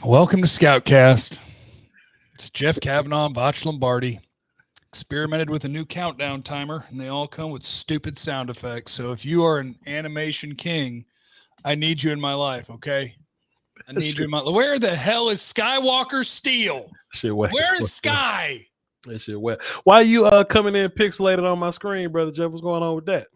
Welcome to Scoutcast. It's Jeff Kavanaugh and Voch Lombardi. Experimented with a new countdown timer, and they all come with stupid sound effects. So if you are an animation king, I need you in my life, okay? I need you in my life. Where the hell is Skywalker Steel? Shit wet. Where is Sky? That shit wet. Why you coming in pixelated on my screen, brother Jeff? What's going on with that?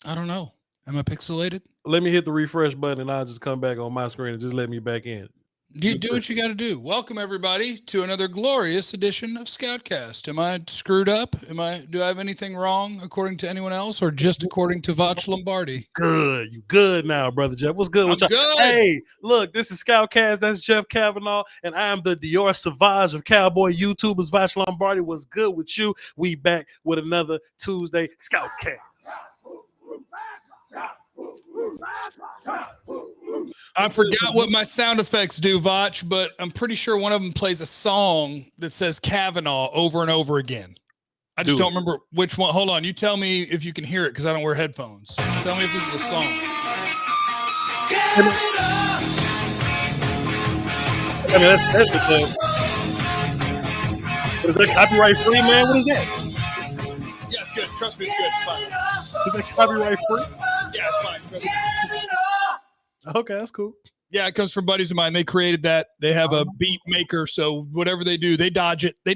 I don't know. Am I pixelated? Let me hit the refresh button, and I'll just come back on my screen and just let me back in. Do what you got to do. Welcome everybody to another glorious edition of Scoutcast. Am I screwed up? Do I have anything wrong according to anyone else, or just according to Voch Lombardi? Good. You good now, brother Jeff. What's good with y'all? Good. Hey, look, this is Scoutcast. That's Jeff Kavanaugh, and I am the Dior Sauvage of Cowboy YouTubers. Voch Lombardi. What's good with you? We back with another Tuesday Scoutcast. I forgot what my sound effects do, Voch, but I'm pretty sure one of them plays a song that says Kavanaugh over and over again. I just don't remember which one. Hold on. You tell me if you can hear it because I don't wear headphones. Tell me if this is a song. I mean, that's the thing. What is that, copyright free, man? What is that? Yeah, it's good. Trust me, it's good. It's fine. Is that copyright free? Yeah, it's fine. Trust me. Okay, that's cool. Yeah, it comes from buddies of mine. They created that. They have a beat maker, so whatever they do, they dodge it. They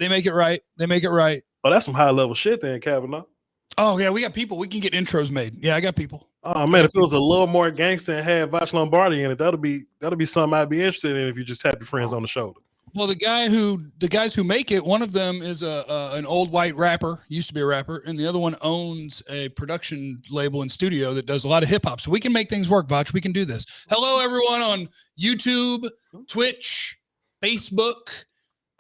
make it right. Oh, that's some high level shit then, Kavanaugh. Oh yeah, we got people. We can get intros made. Yeah, I got people. Oh man, if it was a little more gangster and had Voch Lombardi in it, that'll be something I'd be interested in if you just tap your friends on the shoulder. Well, the guys who make it, one of them is an old white rapper, used to be a rapper, and the other one owns a production label and studio that does a lot of hip hop. So we can make things work, Voch. We can do this. Hello, everyone on YouTube, Twitch, Facebook.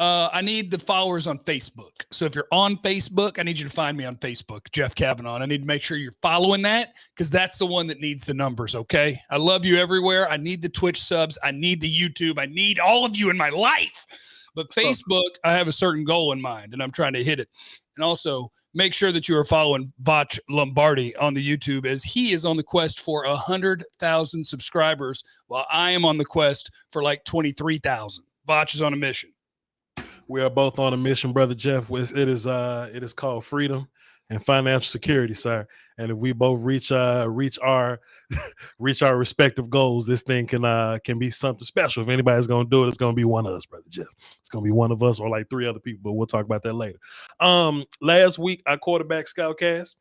I need the followers on Facebook. So if you're on Facebook, I need you to find me on Facebook, Jeff Kavanaugh. And I need to make sure you're following that because that's the one that needs the numbers, okay? I love you everywhere. I need the Twitch subs. I need the YouTube. I need all of you in my life. But Facebook, I have a certain goal in mind, and I'm trying to hit it. And also, make sure that you are following Voch Lombardi on the YouTube as he is on the quest for 100,000 subscribers while I am on the quest for like 23,000. Voch is on a mission. We are both on a mission, brother Jeff. It is called freedom and financial security, sir. And if we both reach our respective goals, this thing can be something special. If anybody's gonna do it, it's gonna be one of us, brother Jeff. It's gonna be one of us or like 3 other people, but we'll talk about that later. Last week I quarterback Scoutkast.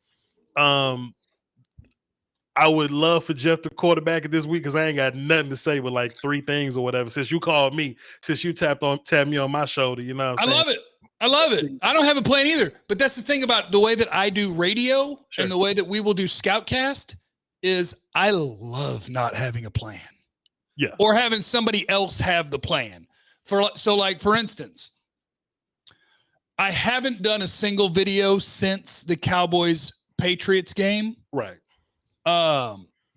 I would love for Jeff to quarterback it this week because I ain't got nothing to say but like 3 things or whatever. Since you called me, since you tapped me on my shoulder, you know what I'm saying? I love it. I don't have a plan either. But that's the thing about the way that I do radio and the way that we will do Scoutcast is I love not having a plan. Yeah. Or having somebody else have the plan. For instance, I haven't done a single video since the Cowboys Patriots game. Right.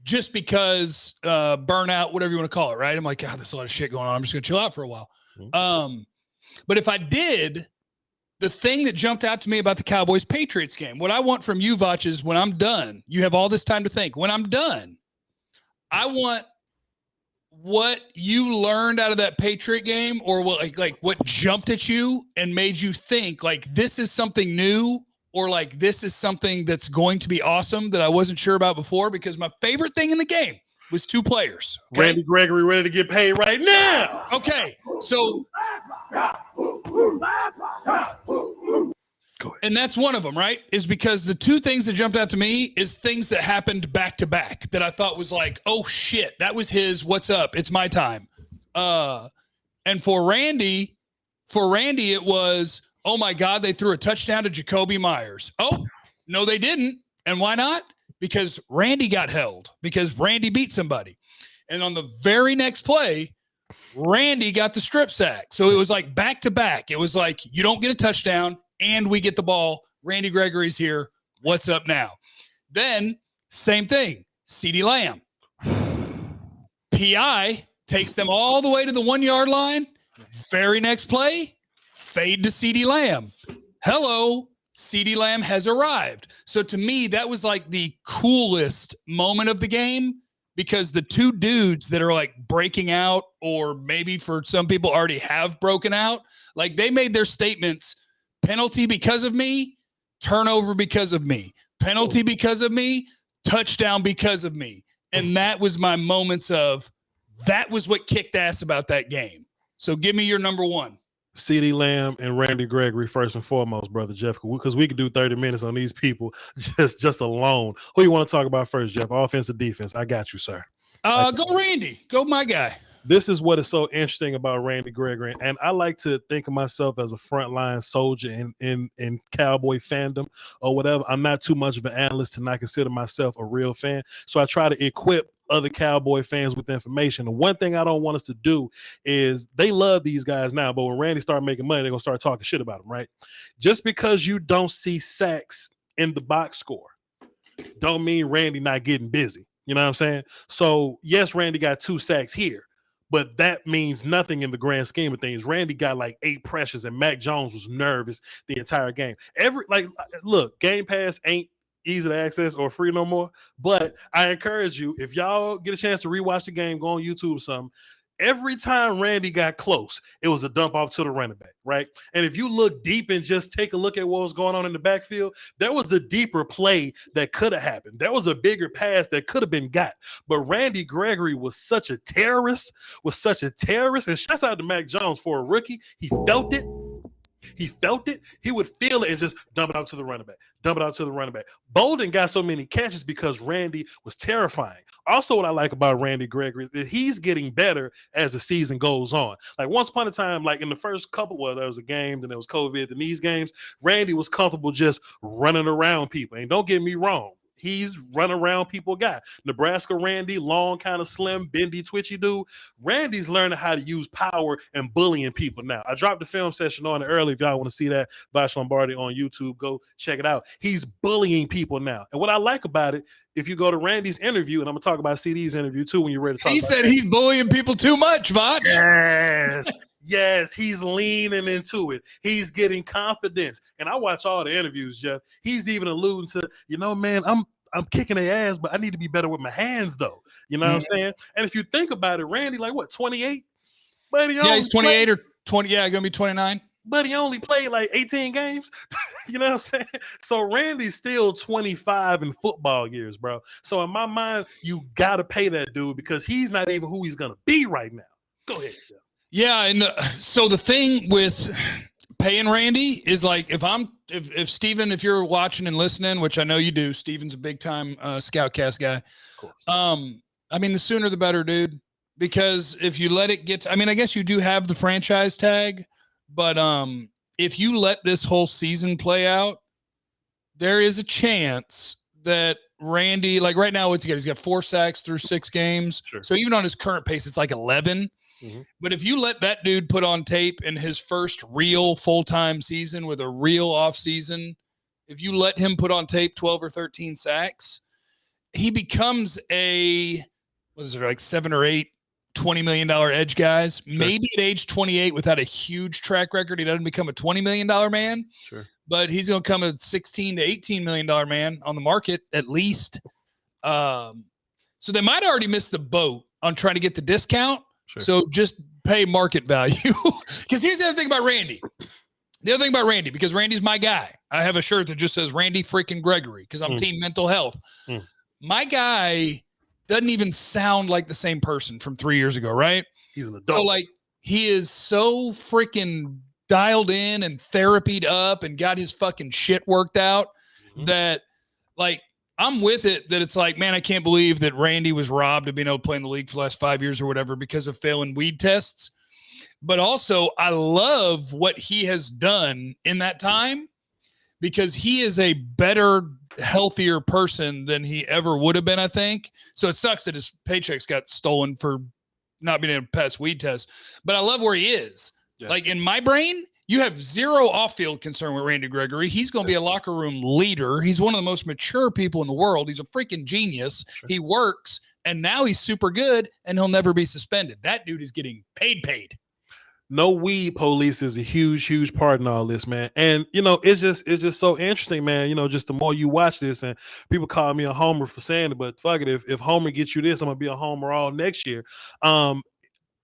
Just because burnout, whatever you want to call it, right? I'm like, God, there's a lot of shit going on. I'm just gonna chill out for a while. Mm-hmm. But if I did, the thing that jumped out to me about the Cowboys Patriots game, what I want from you, Voch, is when I'm done, you have all this time to think. When I'm done, I want what you learned out of that Patriot game, or what like what jumped at you and made you think like this is something new. Or like this is something that's going to be awesome that I wasn't sure about before, because my favorite thing in the game was 2 players. Okay? Randy Gregory ready to get paid right now. Okay, so and that's one of them, right? Is because the 2 things that jumped out to me is things that happened back to back that I thought was like, oh shit, that was his. What's up? It's my time. And for Randy, it was, oh my God, they threw a touchdown to Jacoby Myers. Oh, no, they didn't. And why not? Because Randy got held, because Randy beat somebody. And on the very next play, Randy got the strip sack. So it was like back to back. It was like, you don't get a touchdown and we get the ball. Randy Gregory's here. What's up now? Then same thing. CeeDee Lamb. PI takes them all the way to the 1 yard line. Very next play, fade to CeeDee Lamb. Hello, CeeDee Lamb has arrived. So to me, that was like the coolest moment of the game, because the two dudes that are like breaking out, or maybe for some people already have broken out, like they made their statements: penalty because of me, turnover because of me, penalty because of me, touchdown because of me. And that was my moments of, that was what kicked ass about that game. So give me your number one. CeeDee Lamb and Randy Gregory, first and foremost, brother Jeff, because we could do 30 minutes on these people just alone. Who you want to talk about first, Jeff? Offense or defense? I got you, sir. Go Randy. Go my guy. This is what is so interesting about Randy Gregory, and I like to think of myself as a frontline soldier in Cowboy fandom or whatever. I'm not too much of an analyst to not consider myself a real fan, so I try to equip other Cowboy fans with information. The one thing I don't want us to do is, they love these guys now, but when Randy start making money, they're gonna start talking shit about him, right? Just because you don't see sacks in the box score don't mean Randy not getting busy. You know what I'm saying? So yes, Randy got 2 sacks here, but that means nothing in the grand scheme of things. Randy got like 8 pressures, and Mac Jones was nervous the entire game. Look, Game Pass ain't easy to access or free no more, but I encourage you, if y'all get a chance to rewatch the game, go on YouTube or something. Every time Randy got close, it was a dump off to the running back, right? And if you look deep and just take a look at what was going on in the backfield, there was a deeper play that could have happened. There was a bigger pass that could have been got. But Randy Gregory was such a terrorist, and shouts out to Mac Jones for a rookie. He felt it. He would feel it and just dump it out to the running back. Bolden got so many catches because Randy was terrifying. Also, what I like about Randy Gregory is that he's getting better as the season goes on. Like once upon a time, like in the first couple, well, there was a game, then there was COVID, and these games, Randy was comfortable just running around people. And don't get me wrong, he's run around people guy. Nebraska Randy, long, kind of slim, bendy, twitchy dude. Randy's learning how to use power and bullying people now. I dropped the film session on it early. If y'all want to see that, Voch Lombardi on YouTube, go check it out. He's bullying people now. And what I like about it, if you go to Randy's interview, and I'm going to talk about CD's interview too when you're ready to talk He about said that. He's bullying people too much, Voch. Yes, he's leaning into it. He's getting confidence. And I watch all the interviews, Jeff. He's even alluding to, man, I'm kicking their ass, but I need to be better with my hands, though. You know what I'm saying? And if you think about it, Randy, like what, 28? But he's 28 or 20. Yeah, going to be 29. But he only played like 18 games. You know what I'm saying? So Randy's still 25 in football years, bro. So in my mind, you got to pay that dude because he's not even who he's going to be right now. Go ahead, Jeff. Yeah, and so the thing with paying Randy is like, if Steven, if you're watching and listening, which I know you do, Steven's a big time Scoutcast guy. Of course. I mean, the sooner the better, dude. Because if you let it get, I mean, I guess you do have the franchise tag, but if you let this whole season play out, there is a chance that Randy, like right now, he's got 4 sacks through 6 games. Sure. So even on his current pace, it's like 11. Mm-hmm. But if you let that dude put on tape in his first real full-time season with a real off season, if you let him put on tape 12 or 13 sacks, he becomes like 7 or 8 $20 million edge guys. Sure. Maybe at age 28, without a huge track record, he doesn't become a $20 million man. Sure. But he's going to come a $16 to $18 million man on the market at least. So they might already miss the boat on trying to get the discount. Sure. So just pay market value. Because here's the other thing about Randy. Because Randy's my guy. I have a shirt that just says Randy freaking Gregory because I'm team mental health. My guy doesn't even sound like the same person from 3 years ago, right? He's an adult. So like he is so freaking dialed in and therapied up and got his fucking shit worked out that like I'm with it, that it's like, man, I can't believe that Randy was robbed of being able to play in the league for the last 5 years or whatever because of failing weed tests. But also, I love what he has done in that time because he is a better, healthier person than he ever would have been, I think. So it sucks that his paychecks got stolen for not being able to pass weed tests, but I love where he is. Yeah. Like in my brain, you have zero off-field concern with Randy Gregory. He's going to be a locker room leader. He's one of the most mature people in the world. He's a freaking genius. Sure. He works, and now he's super good, and he'll never be suspended. That dude is getting paid. No weed police is a huge part in all this, man. And it's just so interesting, man. Just the more you watch this, and people call me a homer for saying it, but fuck it, if Homer gets you this, I'm gonna be a homer all next year.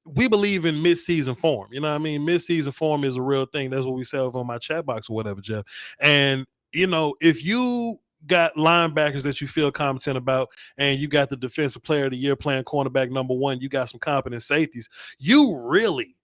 We believe in mid-season form. You know what I mean? Mid-season form is a real thing. That's what we say over on my chat box or whatever, Jeff. And if you got linebackers that you feel competent about, and you got the defensive player of the year playing cornerback number 1, you got some competent safeties, you really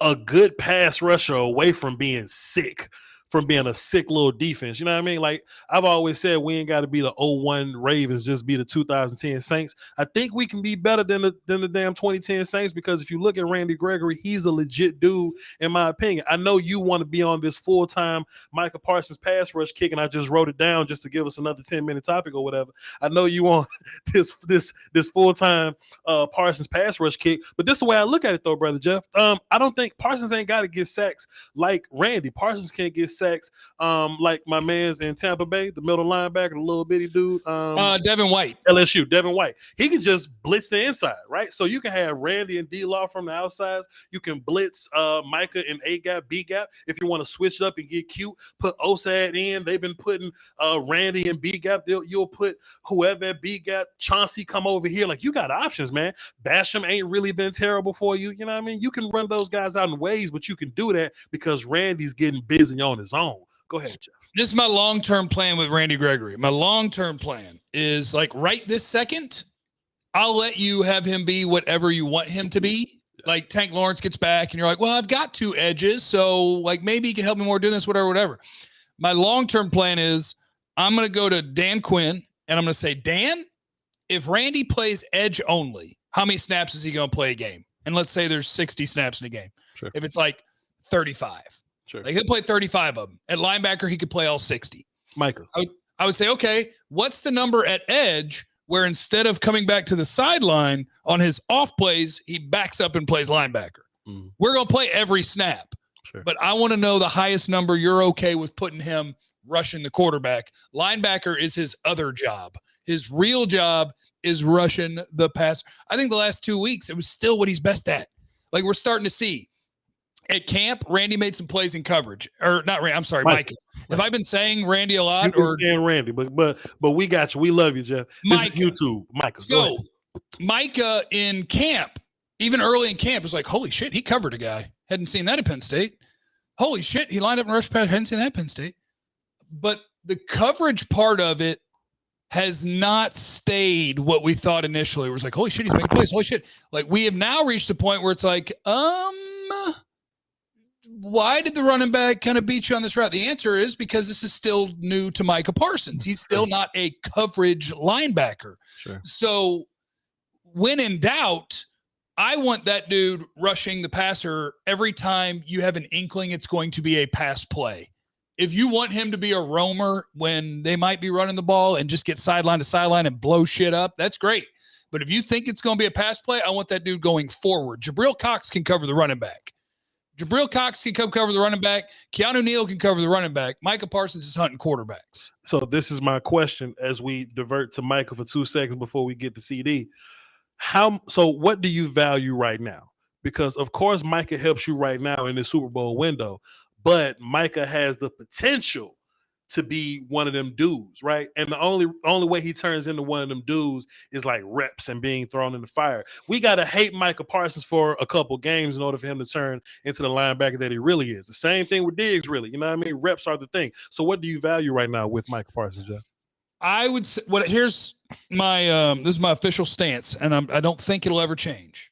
a good pass rusher away from being sick, from being a sick little defense. You know what I mean? Like I've always said, we ain't got to be the 01 Ravens, just be the 2010 Saints. I think we can be better than the damn 2010 Saints, because if you look at Randy Gregory, he's a legit dude, in my opinion. I know you want to be on this full-time Micah Parsons pass rush kick, and I just wrote it down just to give us another 10-minute topic or whatever. I know you want this full-time Parsons pass rush kick, but this is the way I look at it, though, brother Jeff. I don't think Parsons ain't got to get sacks like Randy. Parsons can't get sacks like my man's in Tampa Bay, the middle linebacker, the little bitty dude. Devin White. LSU, Devin White. He can just blitz the inside, right? So you can have Randy and D-Law from the outsides. You can blitz Micah and A-gap, B-gap. If you want to switch it up and get cute, put Osad in. They've been putting Randy and B-gap. You'll put whoever at B-gap. Chauncey come over here. Like, you got options, man. Basham ain't really been terrible for you. You know what I mean? You can run those guys out in ways, but you can do that because Randy's getting busy on his own. Go ahead, Jeff. This is my long-term plan with Randy Gregory. My long-term plan is like right this second, I'll let you have him be whatever you want him to be. Like Tank Lawrence gets back and you're like, well, I've got 2 edges. So like maybe he can help me more doing this, whatever. My long-term plan is I'm going to go to Dan Quinn and I'm going to say, Dan, if Randy plays edge only, how many snaps is he going to play a game? And let's say there's 60 snaps in a game. Sure. If it's like 35. Sure. Like he'll play 35 of them. At linebacker, he could play all 60. Micah. I would say, okay, what's the number at edge where instead of coming back to the sideline on his off plays, he backs up and plays linebacker? Mm. We're going to play every snap. Sure. But I want to know the highest number you're okay with putting him rushing the quarterback. Linebacker is his other job. His real job is rushing the pass. I think the last 2 weeks, it was still what he's best at. Like we're starting to see. At camp, Randy made some plays in coverage. Or not Randy, I'm sorry, Micah. Have I been saying Randy a lot? You've been saying Randy, but we got you. We love you, Jeff. This is YouTube. Micah. So Micah in camp, even early in camp, was like, holy shit, he covered a guy. Hadn't seen that at Penn State. Holy shit, he lined up and rushed pass. Hadn't seen that at Penn State. But the coverage part of it has not stayed what we thought initially. It was like, holy shit, he's making plays. Holy shit. Like we have now reached a point where it's like, why did the running back kind of beat you on this route? The answer is because this is still new to Micah Parsons. He's still not a coverage linebacker. Sure. So when in doubt, I want that dude rushing the passer every time you have an inkling it's going to be a pass play. If you want him to be a roamer when they might be running the ball and just get sideline to sideline and blow shit up, that's great. But if you think it's going to be a pass play, I want that dude going forward. Jabril Cox can cover the running back. Jabril Cox can come cover the running back. Keanu Neal can cover the running back. Micah Parsons is hunting quarterbacks. So this is my question as we divert to Micah for 2 seconds before we get to CD. So what do you value right now? Because, of course, Micah helps you right now in the Super Bowl window, but Micah has the potential to be one of them dudes, right? And the only way he turns into one of them dudes is like reps and being thrown in the fire. We got to hate Micah Parsons for a couple games in order for him to turn into the linebacker that he really is. The same thing with Diggs, really. You know what I mean? Reps are the thing. So what do you value right now with Micah Parsons, Jeff? I would say, here's my this is my official stance, and I don't think it'll ever change.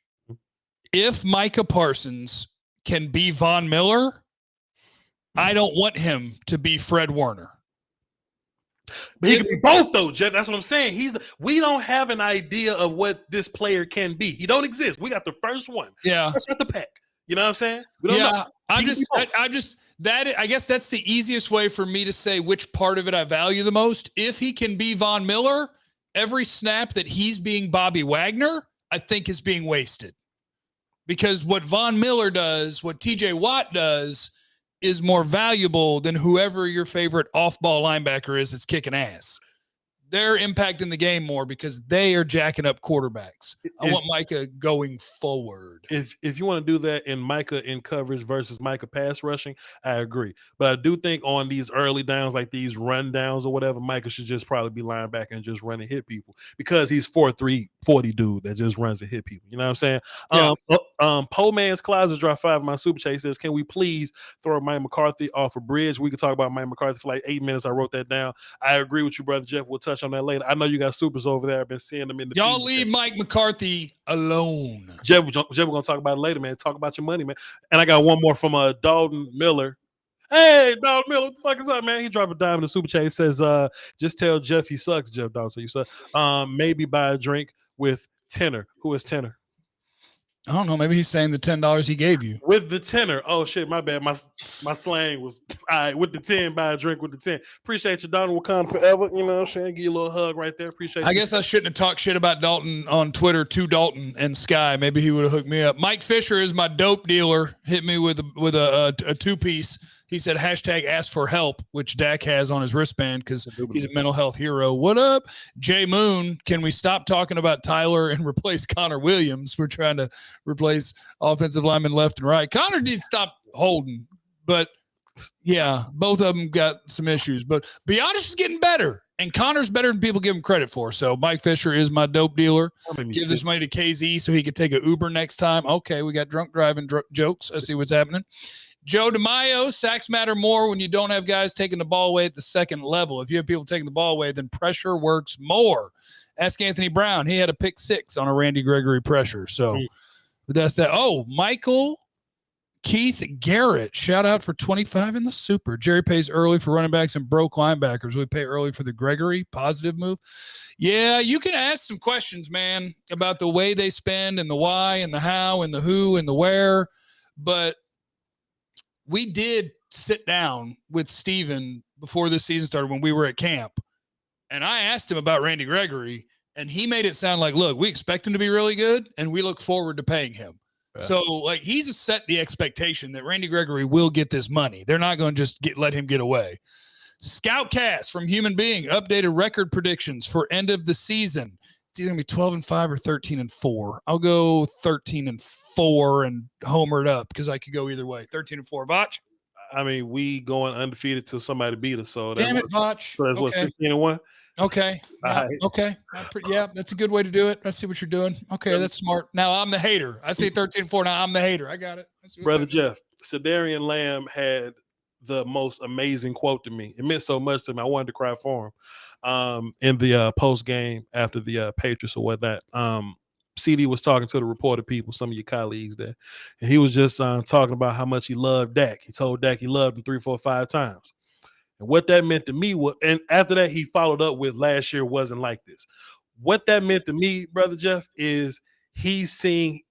If Micah Parsons can be Von Miller, I don't want him to be Fred Warner. But he can be both, though, Jeff. That's what I'm saying. We don't have an idea of what this player can be. He don't exist. We got the first one. Yeah, that's not the pack. You know what I'm saying? We don't know. I guess that's the easiest way for me to say which part of it I value the most. If he can be Von Miller, every snap that he's being Bobby Wagner, I think is being wasted. because what Von Miller does, what TJ Watt does, is more valuable than whoever your favorite off-ball linebacker is that's kicking ass. They're impacting the game more because they are jacking up quarterbacks. I want Micah going forward. If you want to do that in Micah in coverage versus Micah pass rushing, I agree. But I do think on these early downs, like these run downs or whatever, Micah should just probably be linebacker and just run and hit people because he's 4'3", 40 dude that just runs and hit people. You know what I'm saying? Yeah. Pole Man's Closet dropped 5 in my super chat. He says, can we please throw Mike McCarthy off a bridge? We could talk about Mike McCarthy for like 8 minutes. I wrote that down. I agree with you, brother Jeff. We'll touch on that later. I know you got supers over there. I've been seeing them in the Y'all leave Mike McCarthy alone. Jeff, we're going to talk about it later, man. Talk about your money, man. And I got one more from Dalton Miller. Hey, Dalton Miller, what the fuck is up, man? He dropped a dime in the super chat. He says, just tell Jeff he sucks, Jeff Dalton. So you said, maybe buy a drink with Tenor. Who is Tenor? I don't know. Maybe he's saying the $10 he gave you. With the tenor. Oh, shit, my bad. My slang was, all right, with the 10, buy a drink with the 10. Appreciate you, Donald Wakanda forever. You know what I'm saying? Give you a little hug right there. Appreciate you. I guess I shouldn't have talked shit about Dalton on Twitter to Dalton and Sky. Maybe he would have hooked me up. Mike Fisher is my dope dealer. Hit me with a two-piece. He said, hashtag ask for help, which Dak has on his wristband because he's a mental health hero. What up? Jay Moon, can we stop talking about Tyler and replace Connor Williams? We're trying to replace offensive linemen left and right. Connor did stop holding, but yeah, both of them got some issues. But Biotis is getting better, and Connor's better than people give him credit for. So Mike Fisher is my dope dealer. Give this money to KZ so he could take an Uber next time. Okay, we got drunk driving jokes. I see what's happening. Joe DeMaio, sacks matter more when you don't have guys taking the ball away at the second level. If you have people taking the ball away, then pressure works more. Ask Anthony Brown. He had a pick 6 on a Randy Gregory pressure. So that's that. Oh, Michael Keith Garrett, shout out for 25 in the super. Jerry pays early for running backs and broke linebackers. We pay early for the Gregory. Positive move. Yeah, you can ask some questions, man, about the way they spend and the why and the how and the who and the where. But we did sit down with Steven before this season started when we were at camp, and I asked him about Randy Gregory, and he made it sound like, look, we expect him to be really good, and we look forward to paying him. Yeah. So, like, he's set the expectation that Randy Gregory will get this money. They're not going to just let him get away. Scoutcast from Human Being, updated record predictions for end of the season. It's either going to be 12-5 or 13-4. I'll go 13-4 and homer it up because I could go either way. 13-4. Voch? I mean, we going undefeated till somebody beat us. So damn it, Voch. So that's what, 16-1? Okay. Yeah, right. Okay. Yeah, that's a good way to do it. I see what you're doing. Okay, that's smart. Now I'm the hater. I say 13-4. Now I'm the hater. I got it. Brother Jeff, CeeDee Lamb had the most amazing quote to me. It meant so much to me. I wanted to cry for him. In the post game after the Patriots or whatnot, CeeDee was talking to the reporter people, some of your colleagues there, and he was just talking about how much he loved Dak. He told Dak he loved him 3, 4, 5 times, and what that meant to me was, and after that he followed up with last year wasn't like this. What that meant to me, brother Jeff, is he's seeing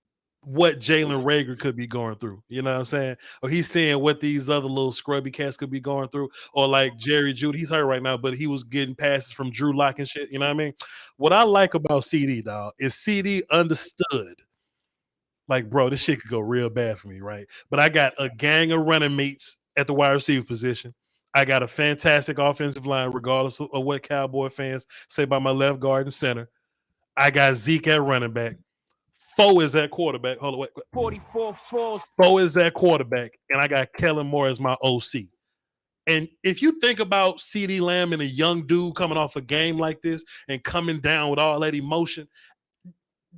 what Jalen Reagor could be going through, you know what I'm saying? Or he's seeing what these other little scrubby cats could be going through, or like Jerry Jeudy, he's hurt right now, but he was getting passes from Drew Lock and shit, you know what I mean? What I like about CeeDee, dog, is CeeDee understood, like, bro, this shit could go real bad for me, right? But I got a gang of running mates at the wide receiver position. I got a fantastic offensive line, regardless of what Cowboy fans say about my left guard and center. I got Zeke at running back. Foe is at quarterback. Hold on, wait. 44 falls. Foe is at quarterback, and I got Kellen Moore as my OC. And if you think about CeeDee Lamb and a young dude coming off a game like this and coming down with all that emotion,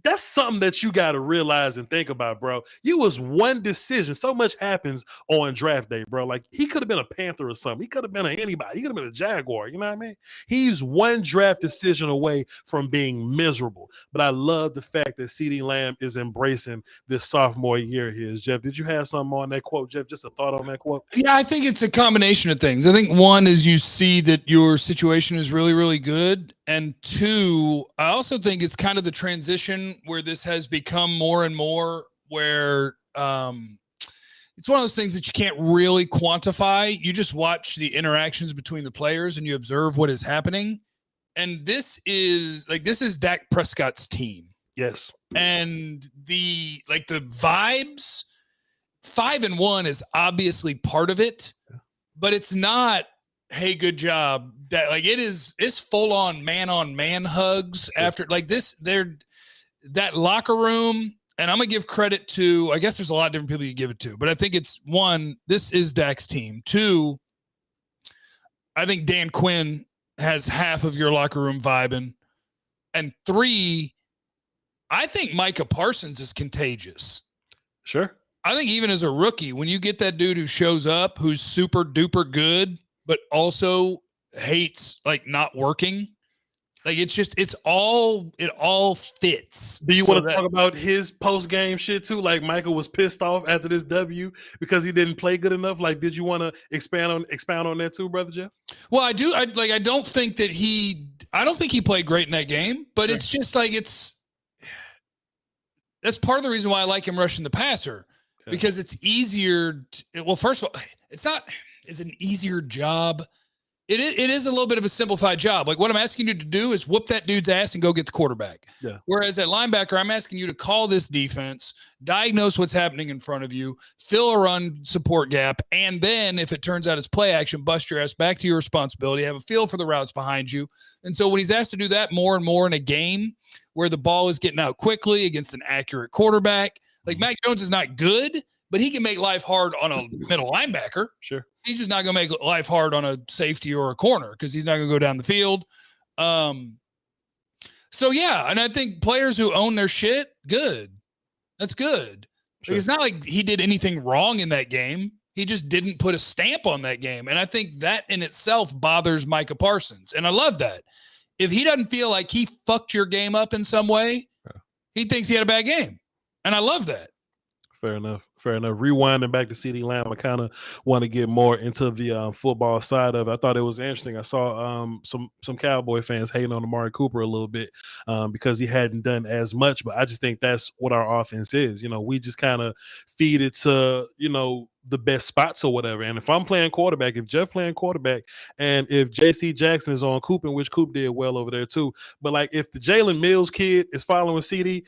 that's something that you got to realize and think about, bro. You was one decision. So much happens on draft day, bro. Like, he could have been a Panther or something. He could have been anybody. He could have been a Jaguar. You know what I mean? He's one draft decision away from being miserable. But I love the fact that CeeDee Lamb is embracing this sophomore year of his. Jeff, did you have something on that quote, Jeff? Just a thought on that quote? Yeah, I think it's a combination of things. I think one is you see that your situation is really, really good. And two, I also think it's kind of the transition where this has become more and more where it's one of those things that you can't really quantify. You just watch the interactions between the players and you observe what is happening. And this is Dak Prescott's team. Yes. And the vibes, 5-1 is obviously part of it, but it's not, hey, good job. That it's full on man hugs after that locker room. And I'm gonna give credit to, I guess there's a lot of different people you give it to, but I think it's one, this is Dak's team. Two, I think Dan Quinn has half of your locker room vibing. And three, I think Micah Parsons is contagious. Sure. I think even as a rookie, when you get that dude who shows up, who's super duper good, but also hates not working, it all fits. Do you want to talk about his post game shit too? Like Michael was pissed off after this W because he didn't play good enough. Like, did you want to expound on that too, brother Jeff? Well, I do. I don't think he played great in that game, but it's just that's part of the reason why I like him rushing the passer, because it's easier. Well, first of all, it's an easier job. It is a little bit of a simplified job. Like, what I'm asking you to do is whoop that dude's ass and go get the quarterback. Yeah. Whereas at linebacker, I'm asking you to call this defense, diagnose what's happening in front of you, fill a run support gap, and then if it turns out it's play action, bust your ass back to your responsibility, have a feel for the routes behind you. And so when he's asked to do that more and more in a game where the ball is getting out quickly against an accurate quarterback, like Mac Jones is not good, but he can make life hard on a middle linebacker. Sure. He's just not going to make life hard on a safety or a corner because he's not going to go down the field. So, yeah, and I think players who own their shit, good. That's good. Sure. Like, it's not like he did anything wrong in that game. He just didn't put a stamp on that game. And I think that in itself bothers Micah Parsons. And I love that. If he doesn't feel like he fucked your game up in some way, he thinks he had a bad game. And I love that. Fair enough. Rewinding back to CeeDee Lamb, I kind of want to get more into the football side of it. I thought it was interesting. I saw some Cowboy fans hating on Amari Cooper a little bit because he hadn't done as much, but I just think that's what our offense is. We just kind of feed it to, the best spots or whatever. And if I'm playing quarterback, if Jeff playing quarterback, and if JC Jackson is on Coop, which Coop did well over there too, but like if the Jalen Mills kid is following CeeDee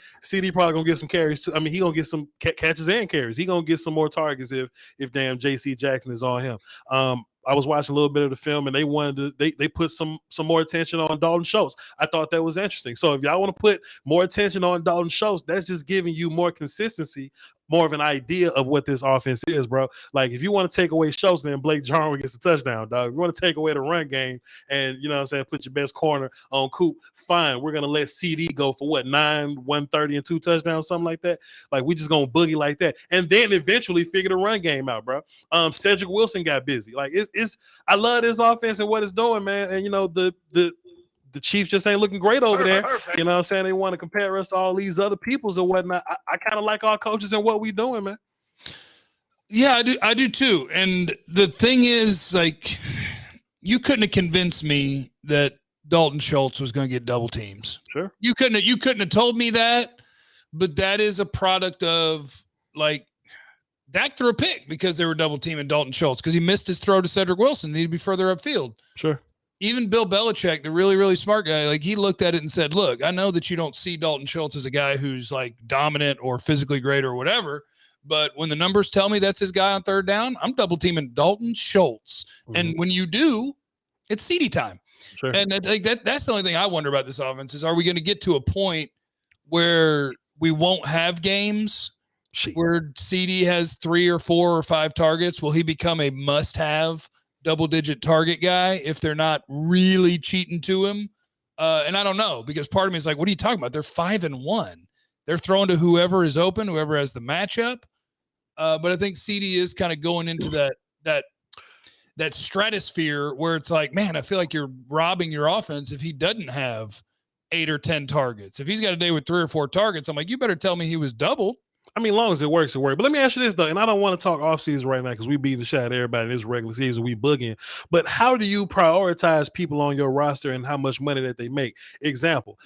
probably gonna get some carries too. I mean, he gonna get some catches and carries. He gonna get some more targets if damn JC Jackson is on him. I was watching a little bit of the film, and they put some more attention on Dalton Schultz. I thought that was interesting. So if y'all want to put more attention on Dalton Schultz, that's just giving you more consistency, more of an idea of what this offense is, bro. Like, if you want to take away Schultz, then Blake Jarwin gets a touchdown, dog. If you want to take away the run game and, put your best corner on Coop, fine. We're going to let CeeDee go for 130 and 2 touchdowns, something like that. Like, we just going to boogie like that. And then eventually figure the run game out, bro. Cedric Wilson got busy. Like, I love this offense and what it's doing, man. And, the Chiefs just ain't looking great over there. You know what I'm saying? They want to compare us to all these other peoples or whatnot. I kind of like our coaches and what we doing, man. Yeah, I do too. And the thing is, like, you couldn't have convinced me that Dalton Schultz was going to get double teams. Sure. You couldn't have told me that, but that is a product of, like, Dak threw a pick because they were double teaming Dalton Schultz because he missed his throw to Cedric Wilson. He needed to be further upfield. Sure. Even Bill Belichick, the really, really smart guy, like, he looked at it and said, look, I know that you don't see Dalton Schultz as a guy who's like dominant or physically great or whatever, but when the numbers tell me that's his guy on third down, I'm double teaming Dalton Schultz. Mm-hmm. And when you do, it's CeeDee time. Sure. And that's the only thing I wonder about this offense is, are we going to get to a point where we won't have games where CeeDee has 3 or 4 or 5 targets? Will he become a must-have double-digit target guy if they're not really cheating to him? And I don't know, because part of me is like, what are you talking about? They're 5-1. They're throwing to whoever is open, whoever has the matchup. But I think CeeDee is kind of going into that stratosphere where it's like, man, I feel like you're robbing your offense if he doesn't have 8 or 10 targets. If he's got a day with 3 or 4 targets, I'm like, you better tell me he was doubled. I mean, as long as it works, it works. But let me ask you this, though, and I don't want to talk offseason right now because we beating the shit out of everybody in this regular season. We boogieing. But how do you prioritize people on your roster and how much money that they make? Example,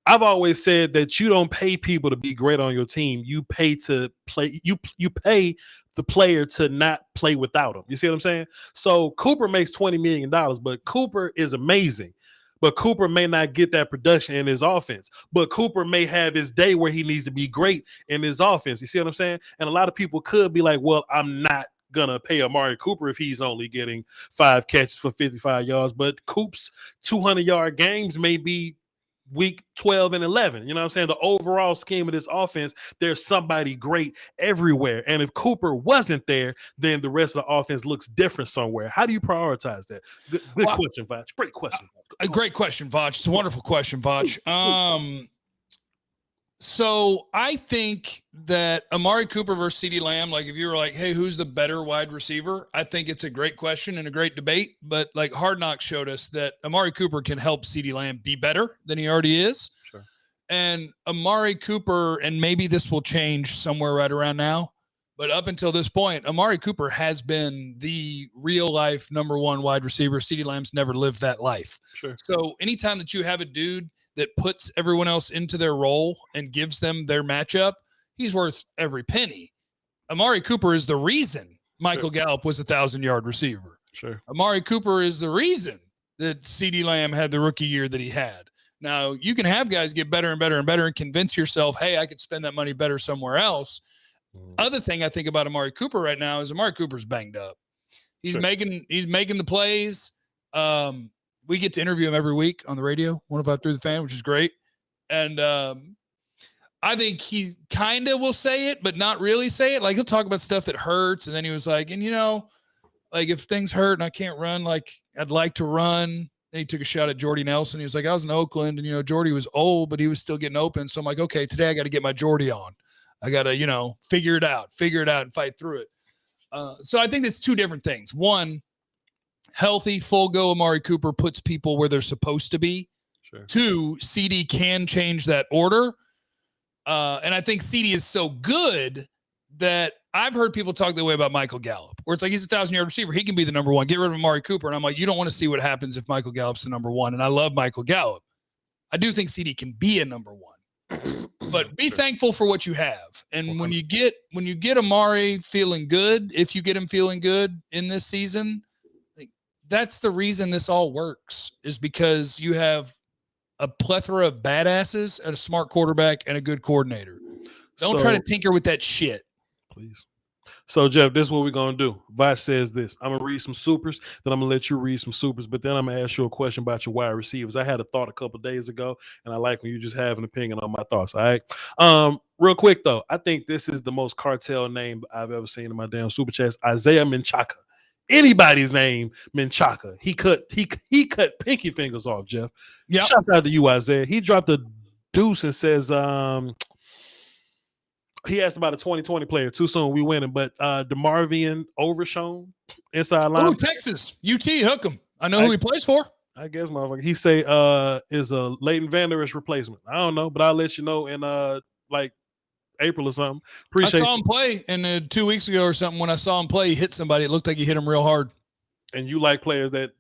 I've always said that you don't pay people to be great on your team. You pay to play. You pay the player to not play without him. You see what I'm saying? So Cooper makes $20 million, but Cooper is amazing. But Cooper may not get that production in his offense. But Cooper may have his day where he needs to be great in his offense. You see what I'm saying? And a lot of people could be like, well, I'm not going to pay Amari Cooper if he's only getting 5 catches for 55 yards. But Coop's 200-yard games may be week 12 and 11. You know what I'm saying? The overall scheme of this offense, there's somebody great everywhere. And if Cooper wasn't there, then the rest of the offense looks different somewhere. How do you prioritize that? Good question, Voch. Great question. A great question, Voch. It's a wonderful question, Voch. So I think that Amari Cooper versus CeeDee Lamb, like if you were like, hey, who's the better wide receiver? I think it's a great question and a great debate. But like Hard Knocks showed us that Amari Cooper can help CeeDee Lamb be better than he already is. Sure. And Amari Cooper, and maybe this will change somewhere right around now, but up until this point, Amari Cooper has been the real life number one wide receiver. CeeDee Lamb's never lived that life. Sure. So anytime that you have a dude that puts everyone else into their role and gives them their matchup, he's worth every penny. Amari Cooper is the reason Michael Gallup was 1,000-yard receiver. Sure. Amari Cooper is the reason that CeeDee Lamb had the rookie year that he had. Now, you can have guys get better and better and better and convince yourself, hey, I could spend that money better somewhere else. Other thing I think about Amari Cooper right now is Amari Cooper's banged up. He's making the plays. We get to interview him every week on the radio, 105 Through the Fan, which is great. And I think he kind of will say it, but not really say it. Like he'll talk about stuff that hurts. And then he was like, and like if things hurt and I can't run, like I'd like to run. And he took a shot at Jordy Nelson. He was like, I was in Oakland and, Jordy was old, but he was still getting open. So I'm like, okay, today I got to get my Jordy on. I got to, figure it out and fight through it. So I think it's two different things. One, healthy, full go Amari Cooper puts people where they're supposed to be. Sure. Two, CeeDee can change that order. And I think CeeDee is so good that I've heard people talk that way about Michael Gallup, where it's like he's a 1,000-yard receiver. He can be the number one. Get rid of Amari Cooper. And I'm like, you don't want to see what happens if Michael Gallup's the number one. And I love Michael Gallup. I do think CeeDee can be a number one. But be thankful for what you have. And when you get Amari feeling good, if you get him feeling good in this season, that's the reason this all works, is because you have a plethora of badasses and a smart quarterback and a good coordinator. Don't try to tinker with that shit. Please. So, Jeff, this is what we're going to do. Voch says this. I'm going to read some supers, then I'm going to let you read some supers, but then I'm going to ask you a question about your wide receivers. I had a thought a couple days ago, and I like when you just have an opinion on my thoughts, all right? Real quick, though, I think this is the most cartel name I've ever seen in my damn super chats, Isaiah Menchaca. Anybody's name, Menchaca. He cut pinky fingers off, Jeff. Yeah. Shouts out to you, Isaiah. He dropped a deuce and says, he asked about a 2020 player. Too soon, we winning. But DeMarvion Overshown, inside line. Oh, Texas. UT, hook him. I know who he plays for. I guess, motherfucker. He say is a Leighton Vander Esch replacement. I don't know, but I'll let you know in like April or something. I saw him play, and 2 weeks ago or something, when I saw him play, he hit somebody. It looked like he hit him real hard. And you like players that,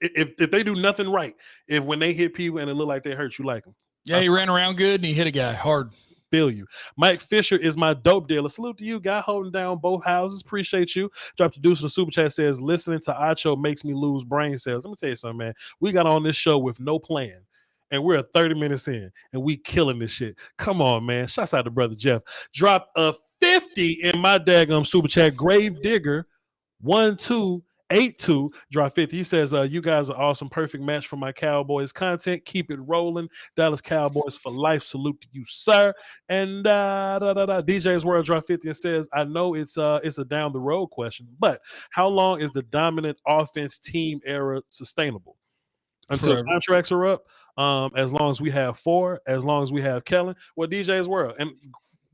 if they do nothing right, if when they hit people and it look like they hurt, you like them. Yeah, he ran around good, and he hit a guy hard. Feel you. Mike Fisher is my dope dealer. Salute to you, guy holding down both houses. Appreciate you. Dropped a deuce in the super chat, says, listening to Acho makes me lose brain cells. Let me tell you something, man. We got on this show with no plan, and we're 30 minutes in, and we killing this shit. Come on, man. Shouts out to brother Jeff. Drop a 50 in my daggum super chat. Grave Digger 1282 drop 50. He says, you guys are awesome. Perfect match for my Cowboys content. Keep it rolling. Dallas Cowboys for life. Salute to you, sir. And DJ's World drop 50 and says, I know it's a down the road question, but how long is the dominant offense team era sustainable? Until contracts are up, as long as we have 4, as long as we have Kellen. Well, DJ's World, and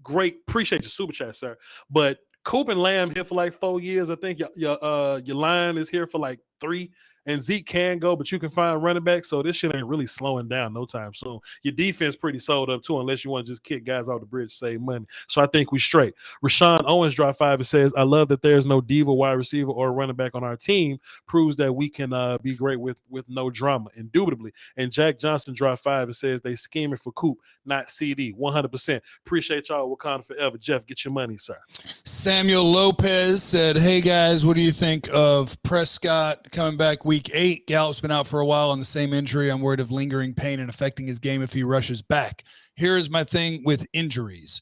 great, appreciate your super chat, sir. But Coop and Lamb here for like 4 years. I think your line is here for like 3, and Zeke can go, but you can find running back. So this shit ain't really slowing down no time soon. Your defense pretty sold up too, unless you want to just kick guys off the bridge to save money. So I think we straight. Rashawn Owens drop 5 and says, I love that there's no diva wide receiver or running back on our team. Proves that we can be great with no drama, indubitably. And Jack Johnson drop 5 and says they scheming for Coop, not CD. 100%. Appreciate y'all. Wakanda forever. Jeff, get your money, sir. Samuel Lopez said, hey guys, what do you think of Prescott coming back week 8. Gallup's been out for a while on the same injury. I'm worried of lingering pain and affecting his game if he rushes back. Here's my thing with injuries.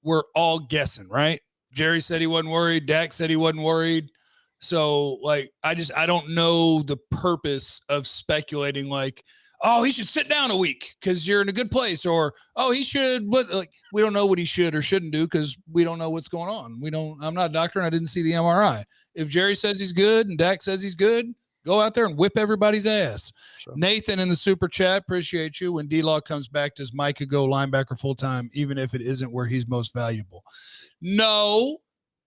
We're all guessing, right? Jerry said he wasn't worried. Dak said he wasn't worried. So, like, I don't know the purpose of speculating, like, oh, he should sit down a week because you're in a good place, or, oh, he should, but like, we don't know what he should or shouldn't do because we don't know what's going on. I'm not a doctor and I didn't see the MRI. If Jerry says he's good and Dak says he's good, go out there and whip everybody's ass. Sure. Nathan in the super chat, appreciate you. When D-Law comes back, does Micah go linebacker full-time, even if it isn't where he's most valuable? No.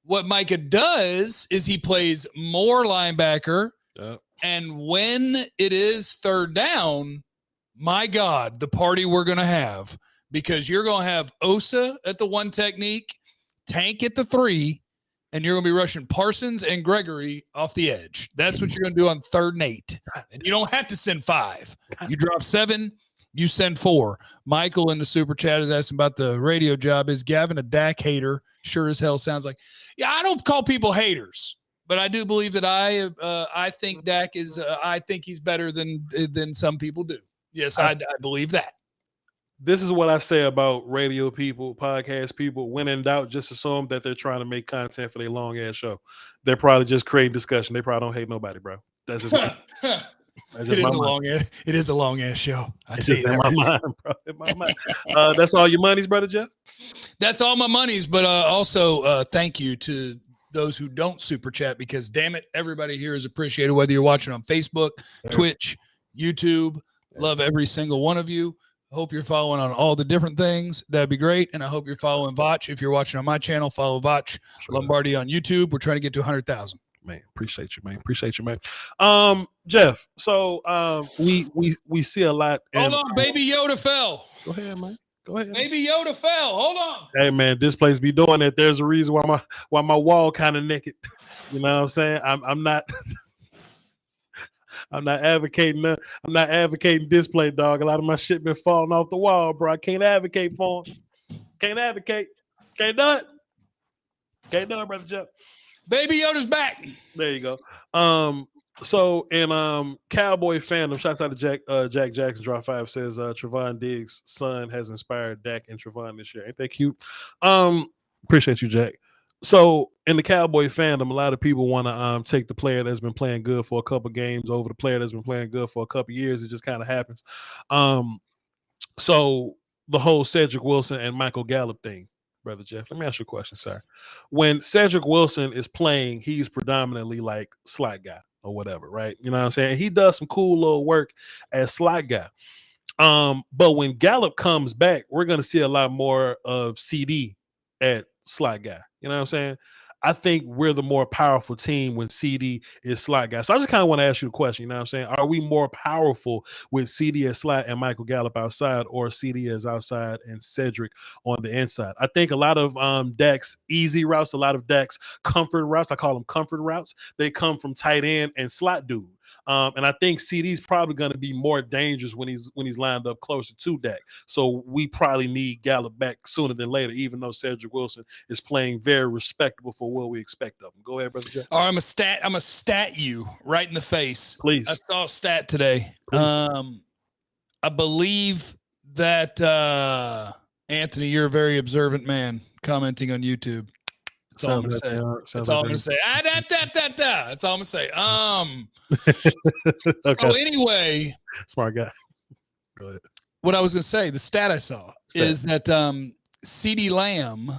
What Micah does is he plays more linebacker. Yep. And when it is third down, my God, the party we're going to have, because you're going to have Osa at the 1 technique, Tank at the 3, and you're going to be rushing Parsons and Gregory off the edge. That's what you're going to do on 3rd and 8. And you don't have to send 5. You drop 7, you send 4. Michael in the super chat is asking about the radio job. Is Gavin a Dak hater? Sure as hell sounds like. Yeah, I don't call people haters. But I do believe that I think Dak is I think he's better than some people do. Yes, I believe that. This is what I say about radio people, podcast people. When in doubt, just assume that they're trying to make content for their long ass show. They're probably just creating discussion. They probably don't hate nobody, bro. That's just it is a long ass show. It's just in my mind, bro. In my mind. That's all your monies, brother Jeff? That's all my monies, but also thank you to those who don't super chat, because damn it, everybody here is appreciated, whether you're watching on Facebook, Twitch, YouTube. Love every single one of you. Hope you're following on all the different things. That'd be great. And I hope you're following Voch. If you're watching on my channel, follow Voch. Lombardi on YouTube. We're trying to get to 100,000. Man, appreciate you, man. Jeff, so we see a lot. Hold on, Baby Yoda fell. Go ahead, man. Go ahead. Baby Yoda fell. Hold on. Hey man, this place be doing it. There's a reason why my wall kind of naked. You know what I'm saying? I'm not advocating that. I'm not advocating display, dog. A lot of my shit been falling off the wall, bro. I can't advocate for him. Can't advocate. Can't do it. Can't do it, brother Jeff. Baby Yoda's back. There you go. So in Cowboy fandom, shouts out to Jack Jackson, Draw 5 says Trevon Diggs' son has inspired Dak and Trevon this year. Ain't that cute? Appreciate you, Jack. So in the Cowboy fandom, a lot of people want to take the player that's been playing good for a couple games over the player that's been playing good for a couple years. It just kind of happens. So the whole Cedric Wilson and Michael Gallup thing, brother Jeff, let me ask you a question, sir. When Cedric Wilson is playing, he's predominantly like slot guy or whatever, right? You know what I'm saying? He does some cool little work as slot guy. But when Gallup comes back, we're going to see a lot more of CD at slot guy. You know what I'm saying? I think we're the more powerful team when CD is slot guy. So I just kind of want to ask you a question. You know what I'm saying? Are we more powerful with CD as slot and Michael Gallup outside, or CD as outside and Cedric on the inside? I think a lot of Dak's easy routes, a lot of Dak's comfort routes, I call them comfort routes, they come from tight end and slot dude. And I think CD's probably going to be more dangerous when he's lined up closer to Dak. So we probably need Gallup back sooner than later, even though Cedric Wilson is playing very respectable for what we expect of him. Go ahead, brother Jeff. All right, I'm a stat you right in the face. Please. I saw a stat today. I believe that Anthony, you're a very observant man commenting on YouTube. That's all I'm going to say. That's all I'm going to say. That's all I'm going to say. Okay. So anyway. Smart guy. Go ahead. What I was going to say, the stat I saw is that CeeDee Lamb,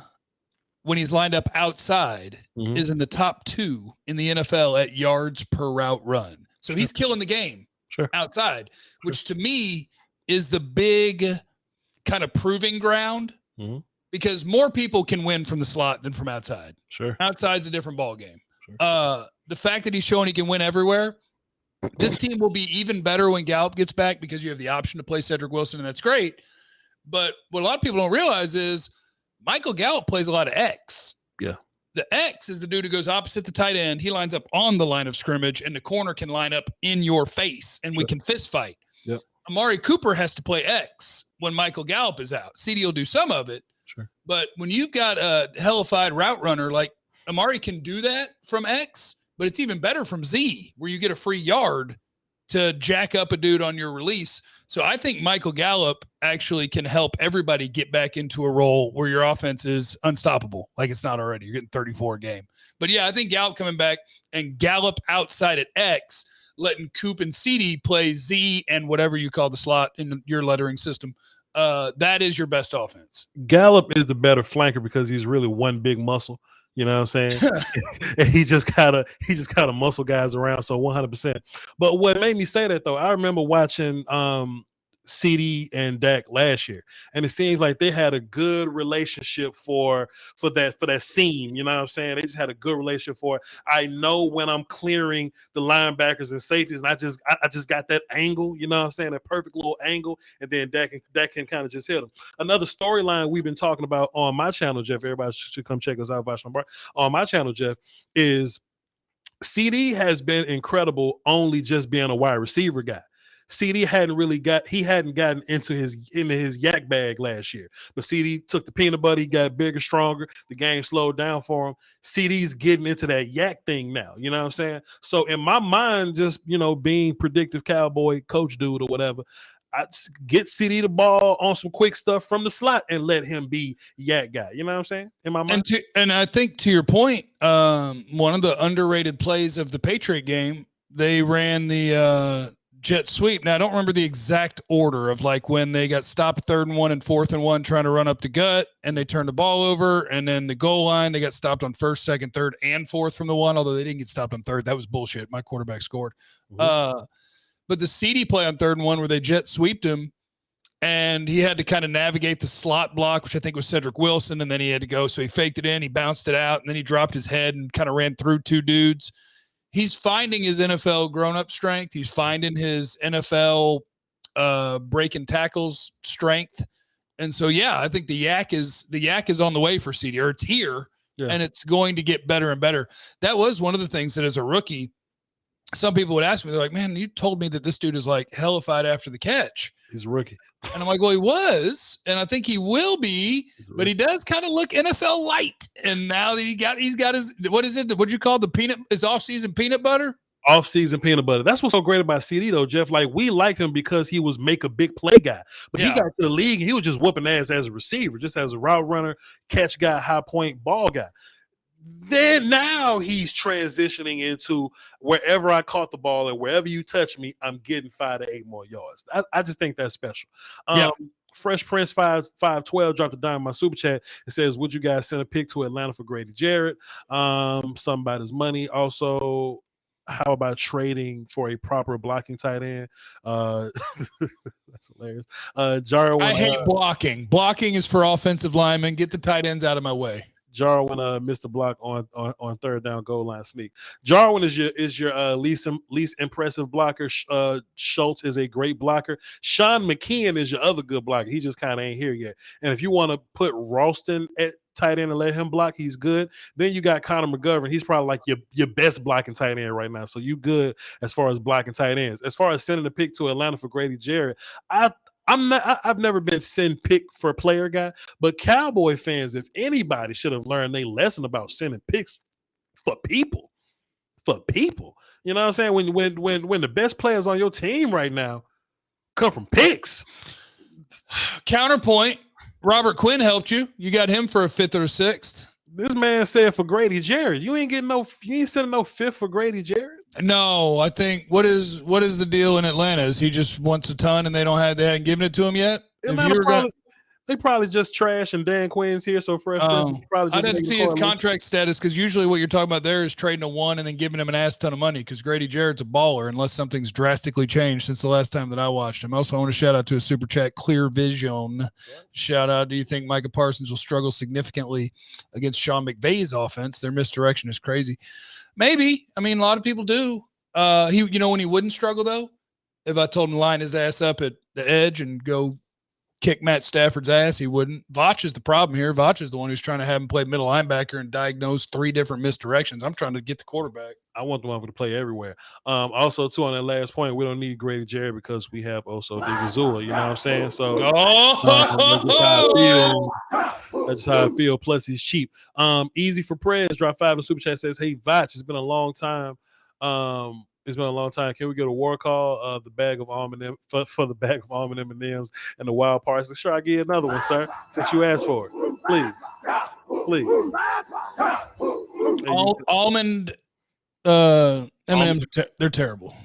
when he's lined up outside, is in the top 2 in the NFL at yards per route run. So he's killing the game outside, which to me is the big kind of proving ground. Because more people can win from the slot than from outside. Sure. Outside's a different ball game. Sure. The fact that he's showing he can win everywhere, this team will be even better when Gallup gets back because you have the option to play Cedric Wilson, and that's great. But what a lot of people don't realize is Michael Gallup plays a lot of X. Yeah. The X is the dude who goes opposite the tight end. He lines up on the line of scrimmage, and the corner can line up in your face, and we can fist fight. Yep. Amari Cooper has to play X when Michael Gallup is out. CD will do some of it. Sure. But when you've got a hellified route runner, like Amari can do that from X, but it's even better from Z, where you get a free yard to jack up a dude on your release. So I think Michael Gallup actually can help everybody get back into a role where your offense is unstoppable, like it's not already. You're getting 34 a game. But yeah, I think Gallup coming back and Gallup outside at X, letting Coop and CeeDee play Z and whatever you call the slot in your lettering system. That is your best offense. Gallup is the better flanker because he's really one big muscle. You know what I'm saying? And he just gotta muscle guys around. So 100%. But what made me say that though, I remember watching CeeDee and Dak last year, and it seems like they had a good relationship for that seam. You know what I'm saying? They just had a good relationship for it. I know when I'm clearing the linebackers and safeties, and I just got that angle. You know what I'm saying? That perfect little angle, and then Dak can kind of just hit them. Another storyline we've been talking about on my channel, Jeff. Everybody should come check us out, Voch Lombardi. On my channel, Jeff, is CeeDee has been incredible only just being a wide receiver guy. CeeDee hadn't gotten into his yak bag last year. But CeeDee took the peanut butter, he got bigger, stronger. The game slowed down for him. CeeDee's getting into that yak thing now. You know what I'm saying? So in my mind, just being predictive cowboy coach dude or whatever, I get CeeDee the ball on some quick stuff from the slot and let him be yak guy. You know what I'm saying? In my mind. And I think to your point, one of the underrated plays of the Patriot game, they ran the jet sweep. Now I don't remember the exact order of like when they got stopped 3rd and 1 and 4th and 1 trying to run up the gut and they turned the ball over, and then the goal line they got stopped on 1st, 2nd, 3rd, and 4th from the 1, although they didn't get stopped on 3rd. That was bullshit. My quarterback scored. But the CeeDee play on 3rd and 1 where they jet sweeped him and he had to kind of navigate the slot block, which I think was Cedric Wilson, and then he had to go. So he faked it in, he bounced it out, and then he dropped his head and kind of ran through 2 dudes. He's finding his NFL grown-up strength. He's finding his NFL breaking tackles strength. And so, yeah, I think the yak is on the way for CeeDee, or it's here, and it's going to get better and better. That was one of the things that as a rookie, some people would ask me, they're like, man, you told me that this dude is like hellified after the catch. He's a rookie. And I'm like, well, he was, and I think he will be, but he does kind of look NFL light. And now that he's got his, what is it? What'd you call his off-season peanut butter? Off-season peanut butter. That's what's so great about CeeDee though, Jeff. Like, we liked him because he was make a big play guy, but he got to the league and he was just whooping ass as a receiver, just as a route runner, catch guy, high point ball guy. Then now he's transitioning into wherever I caught the ball and wherever you touch me, I'm getting 5 to 8 more yards. I just think that's special. Fresh Prince 512 dropped a dime in my super chat. It says, would you guys send a pick to Atlanta for Grady Jarrett? Something about his money. Also, how about trading for a proper blocking tight end? That's hilarious. Jarwin, I hate blocking. Blocking is for offensive linemen. Get the tight ends out of my way. Jarwin missed a block on 3rd down goal line sneak. Jarwin is your least impressive blocker. Schultz is a great blocker. Sean McKeon is your other good blocker. He just kind of ain't here yet. And if you want to put Ralston at tight end and let him block, he's good. Then you got Connor McGovern. He's probably like your best blocking tight end right now. So you good as far as blocking tight ends. As far as sending a pick to Atlanta for Grady Jarrett, I've never been send pick for a player guy, but Cowboy fans, if anybody should have learned their lesson about sending picks for people. You know what I'm saying? When the best players on your team right now come from picks. Counterpoint, Robert Quinn helped you. You got him for a 5th or a 6th. This man said for Grady Jarrett. You ain't sending no 5th for Grady Jarrett. No, I think what is the deal in Atlanta? Is he just wants a ton and they hadn't given it to him yet? They probably just trash and Dan Quinn's here, so Fresh Prince is probably just. I didn't see his contract status because usually what you're talking about there is trading a 1 and then giving him an ass ton of money because Grady Jarrett's a baller unless something's drastically changed since the last time that I watched him. Also, I want to shout out to a super chat, Clear Vision. Shout out. Do you think Micah Parsons will struggle significantly against Sean McVay's offense? Their misdirection is crazy. Maybe. I mean, a lot of people do. When he wouldn't struggle though, if I told him to line his ass up at the edge and go kick Matt Stafford's ass. He wouldn't. Voch is the problem here. Voch is the one who's trying to have him play middle linebacker and diagnose 3 different misdirections. I'm trying to get the quarterback. I want the one to play everywhere. Also, too, on that last point, we don't need Grady Jarrett because we have Oso Digazua. You know what I'm saying? So that's just how I feel. Plus, he's cheap. Easy for Prez. Drop 5 in Super Chat says, "Hey, Voch, it's been a long time. It's been a long time. Can we get a war call? The bag of almond for the bag of almond M&Ms and the wild parts. Sure, I give another one, sir. Since you asked for it, please. Almond M&Ms, they're terrible.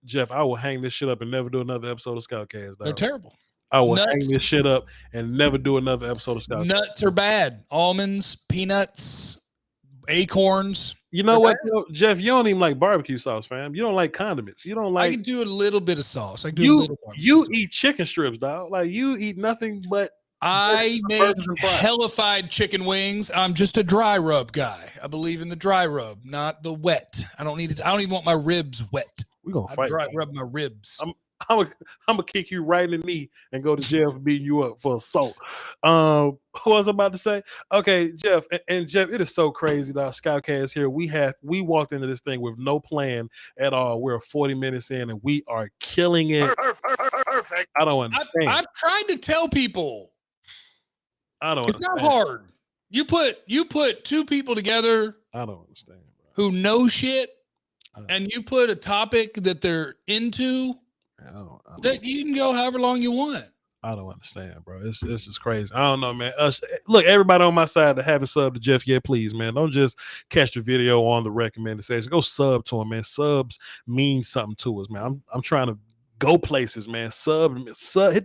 Jeff, I will hang this shit up and never do another episode of Scoutcast. They're terrible. I will hang this shit up and never do another episode of Scoutcast. Nuts are bad. Almonds, peanuts, acorns. You know what, Jeff? You don't even like barbecue sauce, fam. You don't like condiments. You don't like. I can do a little bit of sauce. I can do a little. You eat chicken strips, dog. Like you eat nothing but. I make hellified chicken wings. I'm just a dry rub guy. I believe in the dry rub, not the wet. I don't need it. I don't even want my ribs wet. We're gonna fight. Dry rub my ribs. I'm gonna kick you right in the knee and go to jail for beating you up for assault. What was I about to say? Okay, Jeff, and Jeff, it is so crazy that our Scoutcast here. We walked into this thing with no plan at all. We're 40 minutes in and we are killing it. Perfect. I don't understand. I've tried to tell people. It's not hard. You put 2 people together. I don't understand, bro. Who know shit, and you put a topic that they're into. That you can go however long you want. I don't understand, bro. It's just crazy. I don't know, man. Look, everybody on my side that haven't subbed to Jeff yet, please, man. Don't just catch the video on the recommended section. Go sub to him, man. Subs mean something to us, man. I'm trying to go places, man. Sub, hit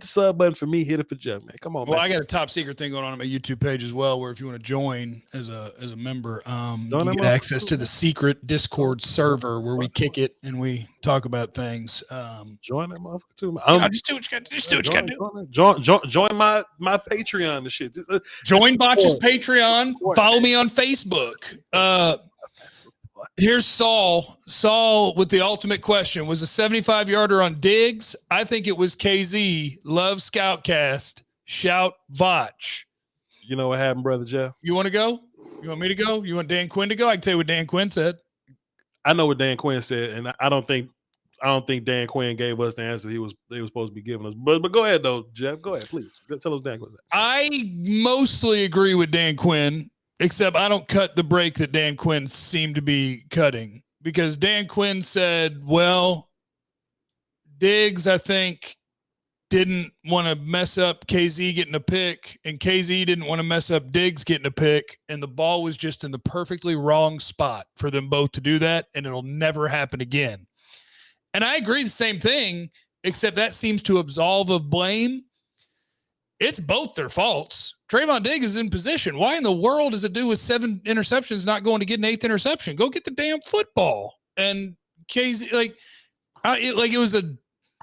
the sub button for me. Hit it for Jeff, man. Come on, man. Well, I got a top secret thing going on my YouTube page as well, where if you want to join as a member, you get access to the secret Discord server where we kick it and we talk about things. Join that motherfucker too, man. Just do what you got to do. Join my Patreon and shit. Join Voch's Patreon. Follow me on Facebook. Here's Saul. Saul with the ultimate question. Was a 75-yarder on Diggs? I think it was KZ. Love Scoutcast. Shout Voch. You know what happened, Brother Jeff? You want to go? You want me to go? You want Dan Quinn to go? I can tell you what Dan Quinn said. I know what Dan Quinn said, and I don't think Dan Quinn gave us the answer they was supposed to be giving us. But go ahead though, Jeff. Go ahead, please. Tell us Dan Quinn said. I mostly agree with Dan Quinn. Except I don't cut the break that Dan Quinn seemed to be cutting, because Dan Quinn said, well, Diggs, I think, didn't want to mess up KZ getting a pick, and KZ didn't want to mess up Diggs getting a pick, and the ball was just in the perfectly wrong spot for them both to do that, and it'll never happen again. And I agree the same thing, except that seems to absolve of blame. It's both their faults. Trayvon Diggs is in position. Why in the world does it do with 7 interceptions not going to get an 8th interception? Go get the damn football. And KZ, it was a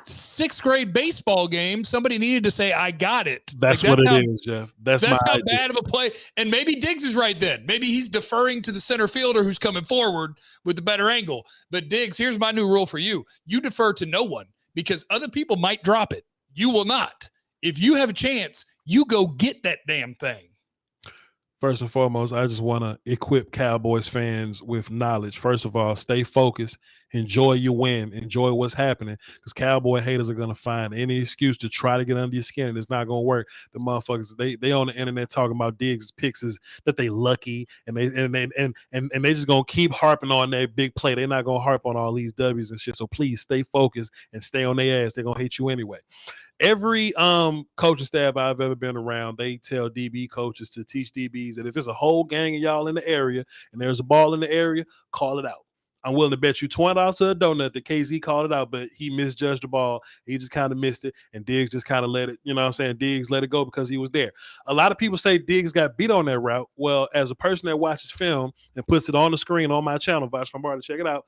6th grade baseball game. Somebody needed to say, I got it. That's what it is, Jeff. That's not bad of a play. And maybe Diggs is right then. Maybe he's deferring to the center fielder who's coming forward with the better angle. But Diggs, here's my new rule for you. You defer to no one because other people might drop it. You will not. If you have a chance, you go get that damn thing. First and foremost, I just want to equip Cowboys fans with knowledge. First of all, stay focused. Enjoy your win. Enjoy what's happening, because Cowboy haters are going to find any excuse to try to get under your skin, and it's not going to work. The motherfuckers, they on the internet talking about Diggs' picks is that they lucky, and they just going to keep harping on that big play. They're not going to harp on all these W's and shit. So please stay focused and stay on their ass. They're going to hate you anyway. Every coaching staff I've ever been around, they tell DB coaches to teach DBs that if there's a whole gang of y'all in the area and there's a ball in the area, call it out. I'm willing to bet you $20 to a donut that KZ called it out, but he misjudged the ball. He just kind of missed it, and Diggs just kind of let it, you know what I'm saying? Diggs let it go because he was there. A lot of people say Diggs got beat on that route. Well, as a person that watches film and puts it on the screen on my channel, Voch Lombardi, check it out,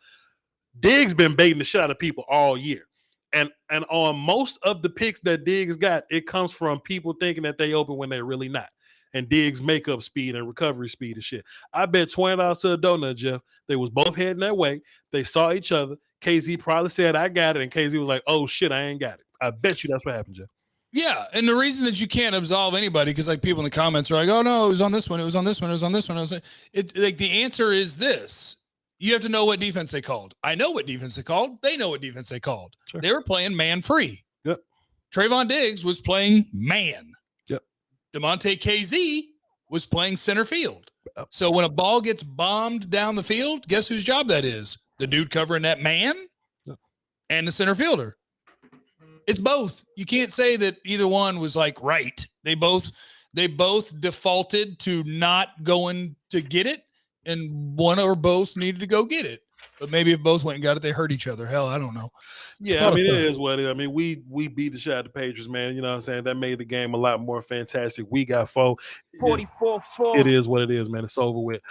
Diggs been baiting the shit out of people all year. And on most of the picks that Diggs got, it comes from people thinking that they open when they're really not. And Diggs' makeup speed and recovery speed and shit. I bet $20 to a donut, Jeff. They was both heading that way. They saw each other. KZ probably said, I got it. And KZ was like, oh, shit, I ain't got it. I bet you that's what happened, Jeff. Yeah, and the reason that you can't absolve anybody, because like people in the comments are like, "Oh no, it was on this one, it was on this one, it was on this one." Like the answer is this: you have to know what defense they called. I know what defense they called. They know what defense they called. Sure. They were playing man free. Yep. Trayvon Diggs was playing man. Yep. DeMonte KZ was playing center field. Yep. So when a ball gets bombed down the field, guess whose job that is? The dude covering that man and the center fielder. It's both. You can't say that either one was like right. They both defaulted to not going to get it, and one or both needed to go get it. But maybe if both went and got it, they hurt each other. Hell, I don't know. Yeah, I mean, it is what it is. I mean, we beat the shit out of the Patriots, man. You know what I'm saying? That made the game a lot more fantastic. We got 44-4. It is what it is, man. It's over with.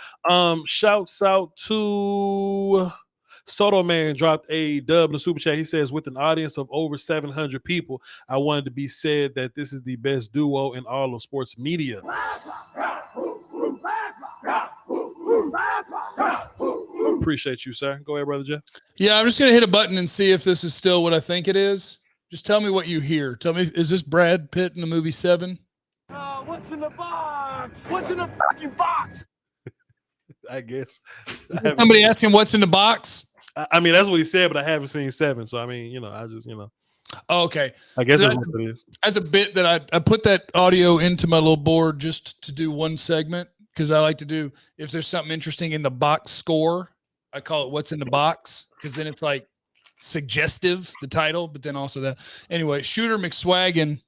Shouts out to Soto Man, dropped a dub in the super chat. He says, with an audience of over 700 people, I wanted to be said that this is the best duo in all of sports media. Appreciate you, sir. Go ahead, brother Jeff. Yeah, I'm just gonna hit a button and see if this is still what I think it is. Just tell me what you hear. Tell me, is this Brad Pitt in the movie Seven? What's in the box? What's in the fucking box? I guess. Somebody asked him what's in the box. I mean, that's what he said, but I haven't seen Seven. So, I mean, you know, I just, you know. Oh, okay. I guess that's what it is. As a bit that I put that audio into my little board just to do one segment, because I like to do, if there's something interesting in the box score, I call it what's in the box, because then it's like suggestive, the title, but then also that. Anyway, Shooter McSwaggin,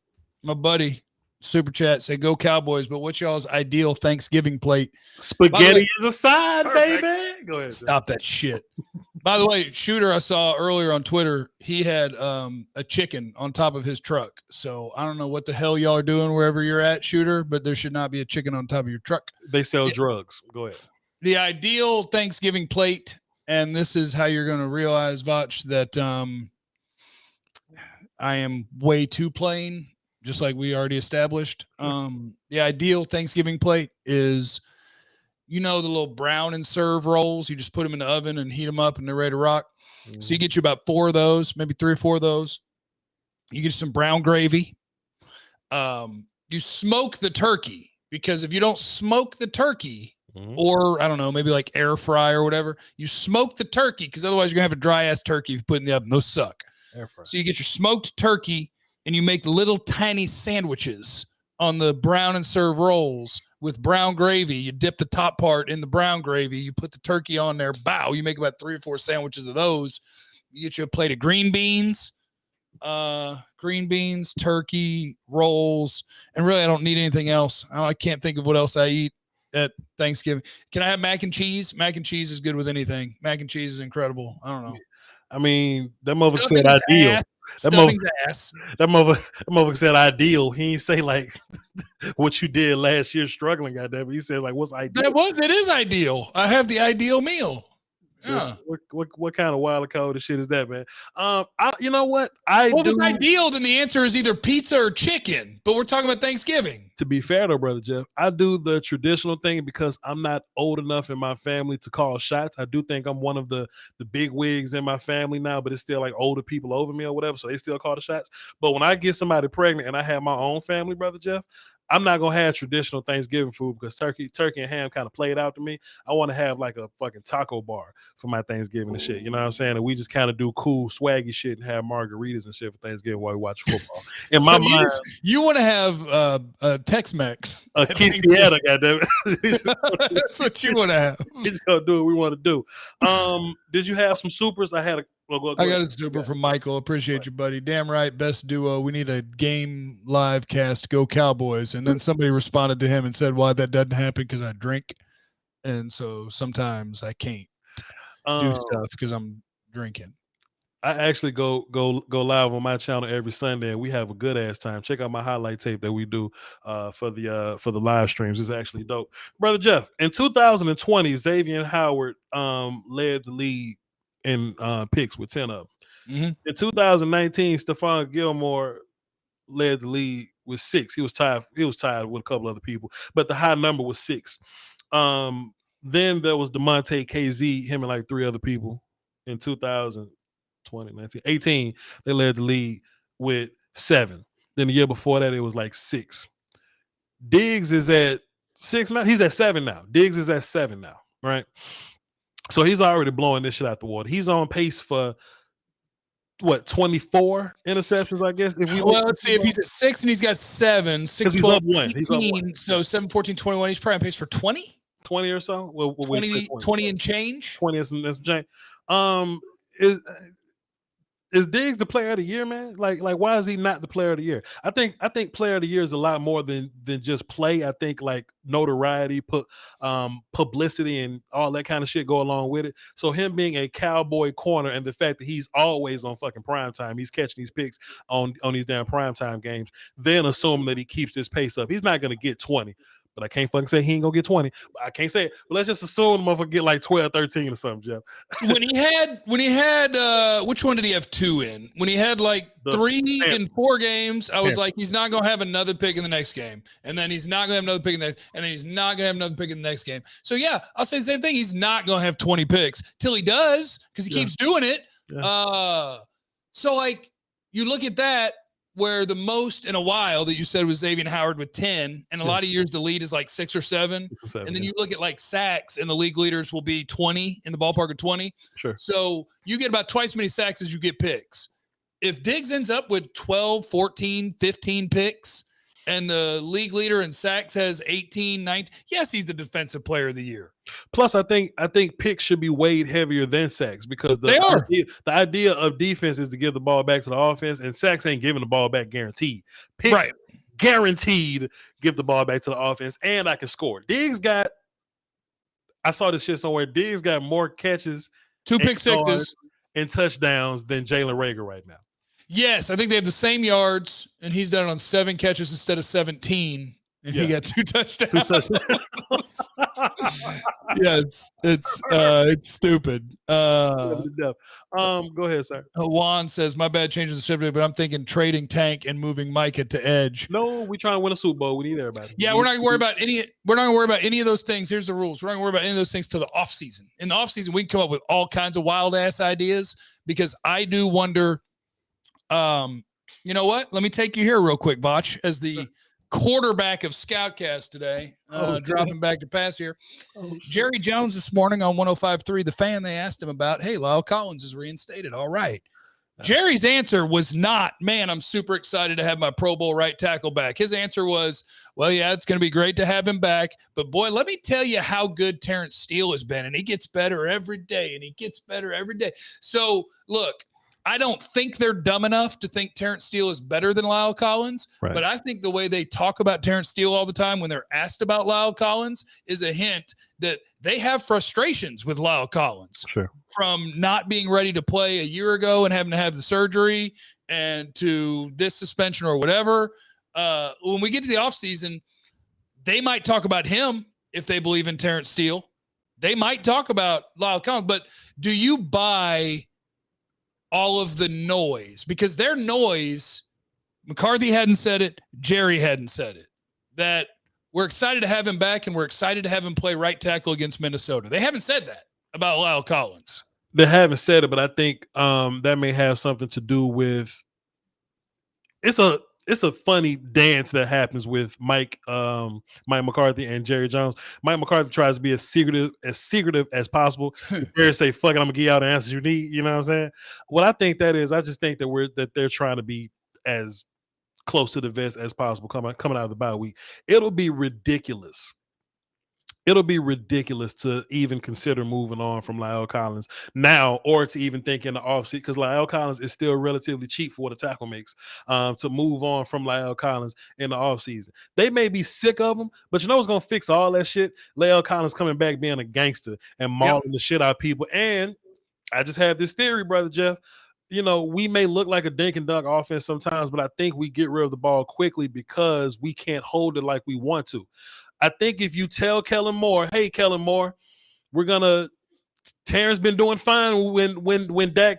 my buddy, super chat, say go Cowboys, but what's y'all's ideal Thanksgiving plate? Spaghetti is a side, baby. Go ahead. Stop that shit. By the way, Shooter, I saw earlier on Twitter, he had a chicken on top of his truck. So I don't know what the hell y'all are doing wherever you're at, Shooter, but there should not be a chicken on top of your truck. They sell drugs. Go ahead. The ideal Thanksgiving plate, and this is how you're going to realize, Voch, that I am way too plain, just like we already established. The ideal Thanksgiving plate is, you know, the little brown and serve rolls. You just put them in the oven and heat them up, and they're ready to rock. Mm-hmm. So you get you about 4 of those, maybe 3 or 4 of those. You get some brown gravy. You smoke the turkey, because if you don't smoke the turkey, or I don't know, maybe like air fry or whatever, you smoke the turkey, because otherwise you're gonna have a dry ass turkey if you put it in the oven. Those suck. So you get your smoked turkey, and you make little tiny sandwiches on the brown and serve rolls with brown gravy. You dip the top part in the brown gravy. You put the turkey on there. Bow. You make about 3 or 4 sandwiches of those. You get you a plate of green beans, turkey, rolls, and really I don't need anything else. I can't think of what else I eat at Thanksgiving. Can I have mac and cheese? Mac and cheese is good with anything. Mac and cheese is incredible. I don't know. I mean, that motherfucker said ideal. That motherfucker said ideal. He ain't say like what you did last year struggling, goddamn. He said like what's ideal. That is ideal. I have the ideal meal. Yeah. What kind of wild code shit is that, man? You know what? If it's ideal, then the answer is either pizza or chicken. But we're talking about Thanksgiving. To be fair though, brother Jeff, I do the traditional thing because I'm not old enough in my family to call shots. I do think I'm one of the big wigs in my family now, but it's still like older people over me or whatever, so they still call the shots. But when I get somebody pregnant and I have my own family, brother Jeff, I'm not gonna have traditional Thanksgiving food because turkey and ham kind of played out to me. I want to have like a fucking taco bar for my Thanksgiving and shit. You know what I'm saying? And we just kind of do cool swaggy shit and have margaritas and shit for Thanksgiving while we watch football. In my mind, you want to have a Tex-Mex, a quinceañera, goddamn it. That's what you want to have. We just gonna do what we want to do. Did you have some supers? I had a. I got a super from Michael. Appreciate you, buddy. Damn right. Best duo. We need a game live cast. Go Cowboys. And then somebody responded to him and said, why that doesn't happen? Because I drink. And so sometimes I can't do stuff because I'm drinking. I actually go live on my channel every Sunday, and we have a good ass time. Check out my highlight tape that we do for the live streams. It's actually dope. Brother Jeff, in 2020, Xavier Howard led the league in picks with 10 of them. Mm-hmm. In 2019, Stephon Gilmore led the league with 6. He was tied with a couple other people, but the high number was 6. Then there was DeMonte KZ, him and like 3 other people. In 2020, 19, 18, they led the league with 7. Then the year before that, it was like 6. Diggs is at 6 now. He's at 7 now. Diggs is at 7 now, right? So he's already blowing this shit out the water. He's on pace for what, 24 interceptions, I guess. Well, let's see if he's at 6 and he's got 7, 6, he's 12, up 1. 18, He's up 1. So 7, 14, 21. He's probably on pace for 20? 20 or so. Well, 20 and change. 20 and some change. Is Diggs the player of the year, man? Like why is he not the player of the year? I think player of the year is a lot more than just play. I think like notoriety, publicity, and all that kind of shit go along with it. So him being a Cowboy corner and the fact that he's always on fucking prime time, he's catching these picks on these damn prime time games, then assuming that he keeps this pace up. He's not gonna get 20. But I can't fucking say he ain't gonna get 20. I can't say it. But let's just assume the motherfucker get like 12, 13 or something, Jeff. when he had which one did he have 2 in? When he had like 3 in 4 games, I was like, he's not gonna have another pick in the next game. And then he's not gonna have another pick in the next, and then he's not gonna have another pick in the next game. So yeah, I'll say the same thing. He's not gonna have 20 picks till he does, because he keeps doing it. Yeah. So like you look at that, where the most in a while that you said was Xavier Howard with 10, and a lot of years the lead is like 6 or 7. And then you look at like sacks, and the league leaders will be 20, in the ballpark of 20. Sure. So you get about twice as many sacks as you get picks. If Diggs ends up with 12, 14, 15 picks, and the league leader in sacks has 18, 19, yes, he's the defensive player of the year. Plus, I think picks should be weighed heavier than sacks, because the idea of defense is to give the ball back to the offense, and sacks ain't giving the ball back guaranteed. Picks guaranteed give the ball back to the offense, and I can score. I saw this shit somewhere. Diggs got more catches, 2 pick sixes, and touchdowns than Jalen Reagor right now. Yes, I think they have the same yards, and he's done it on 7 catches instead of 17, and he got 2 touchdowns. Yes, it's stupid. Go ahead, sir. Juan says, "My bad, changing the subject, but I'm thinking trading Tank and moving Micah to edge." No, we trying to win a Super Bowl. We need everybody. Yeah, we're not going to worry about any. We're not going to worry about any of those things. Here's the rules: we're not going to worry about any of those things till the offseason. In the offseason, we can come up with all kinds of wild ass ideas, because I do wonder. You know what? Let me take you here real quick, Voch, as the quarterback of Scoutcast today, dropping back to pass here. Jerry Jones this morning on 105.3, The Fan, they asked him about, hey, Lyle Collins is reinstated. All right. Jerry's answer was not, man, I'm super excited to have my Pro Bowl right tackle back. His answer was, well, yeah, it's going to be great to have him back. But, boy, let me tell you how good Terrence Steele has been. And he gets better every day, and he gets better every day. So, look, I don't think they're dumb enough to think Terrence Steele is better than Lyle Collins, but I think the way they talk about Terrence Steele all the time when they're asked about Lyle Collins is a hint that they have frustrations with Lyle Collins from not being ready to play a year ago and having to have the surgery and to this suspension or whatever. When we get to the offseason, they might talk about him if they believe in Terrence Steele. They might talk about Lyle Collins, but do you buy all of the noise? Because their noise, McCarthy hadn't said it, Jerry hadn't said it, that we're excited to have him back and we're excited to have him play right tackle against Minnesota. They haven't said that about Lyle Collins. They haven't said it, but I think that may have something to do with it's a funny dance that happens with Mike McCarthy and Jerry Jones. Mike McCarthy tries to be as secretive as possible. Jerry say, fuck it, I'm gonna give y'all the answers you need. You know what I'm saying? What I think that is, I just think that they're trying to be as close to the vest as possible coming out of the bye week. It'll be ridiculous. It'll be ridiculous to even consider moving on from Lyle Collins now, or to even think in the offseason, because Lyle Collins is still relatively cheap for what a tackle makes, to move on from Lyle Collins in the offseason. They may be sick of him, but you know what's going to fix all that shit? Lyle Collins coming back being a gangster and mauling the shit out of people. And I just have this theory, Brother Jeff. You know, we may look like a dink and dunk offense sometimes, but I think we get rid of the ball quickly because we can't hold it like we want to. I think if you tell Kellen Moore, hey, Kellen Moore, Terrence been doing fine when Dak,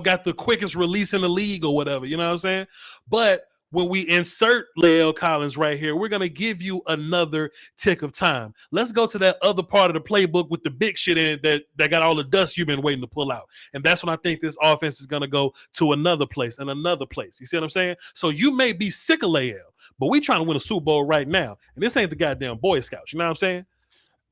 got the quickest release in the league or whatever, you know what I'm saying? But when we insert La'el Collins right here, we're going to give you another tick of time. Let's go to that other part of the playbook with the big shit in it that got all the dust you've been waiting to pull out. And that's when I think this offense is going to go to another place and another place. You see what I'm saying? So you may be sick of La'el, but we trying to win a Super Bowl right now. And this ain't the goddamn Boy Scouts. You know what I'm saying?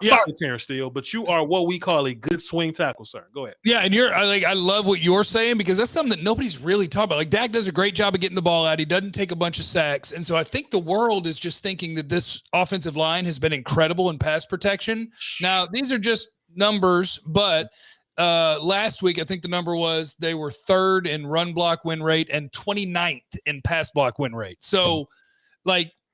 Yeah. Sorry, Terrence Steele, but you are what we call a good swing tackle, sir. Go ahead. Yeah, and I love what you're saying because that's something that nobody's really talking about. Like Dak does a great job of getting the ball out. He doesn't take a bunch of sacks. And so I think the world is just thinking that this offensive line has been incredible in pass protection. Now, these are just numbers, but last week I think the number was they were 3rd in run block win rate and 29th in pass block win rate. So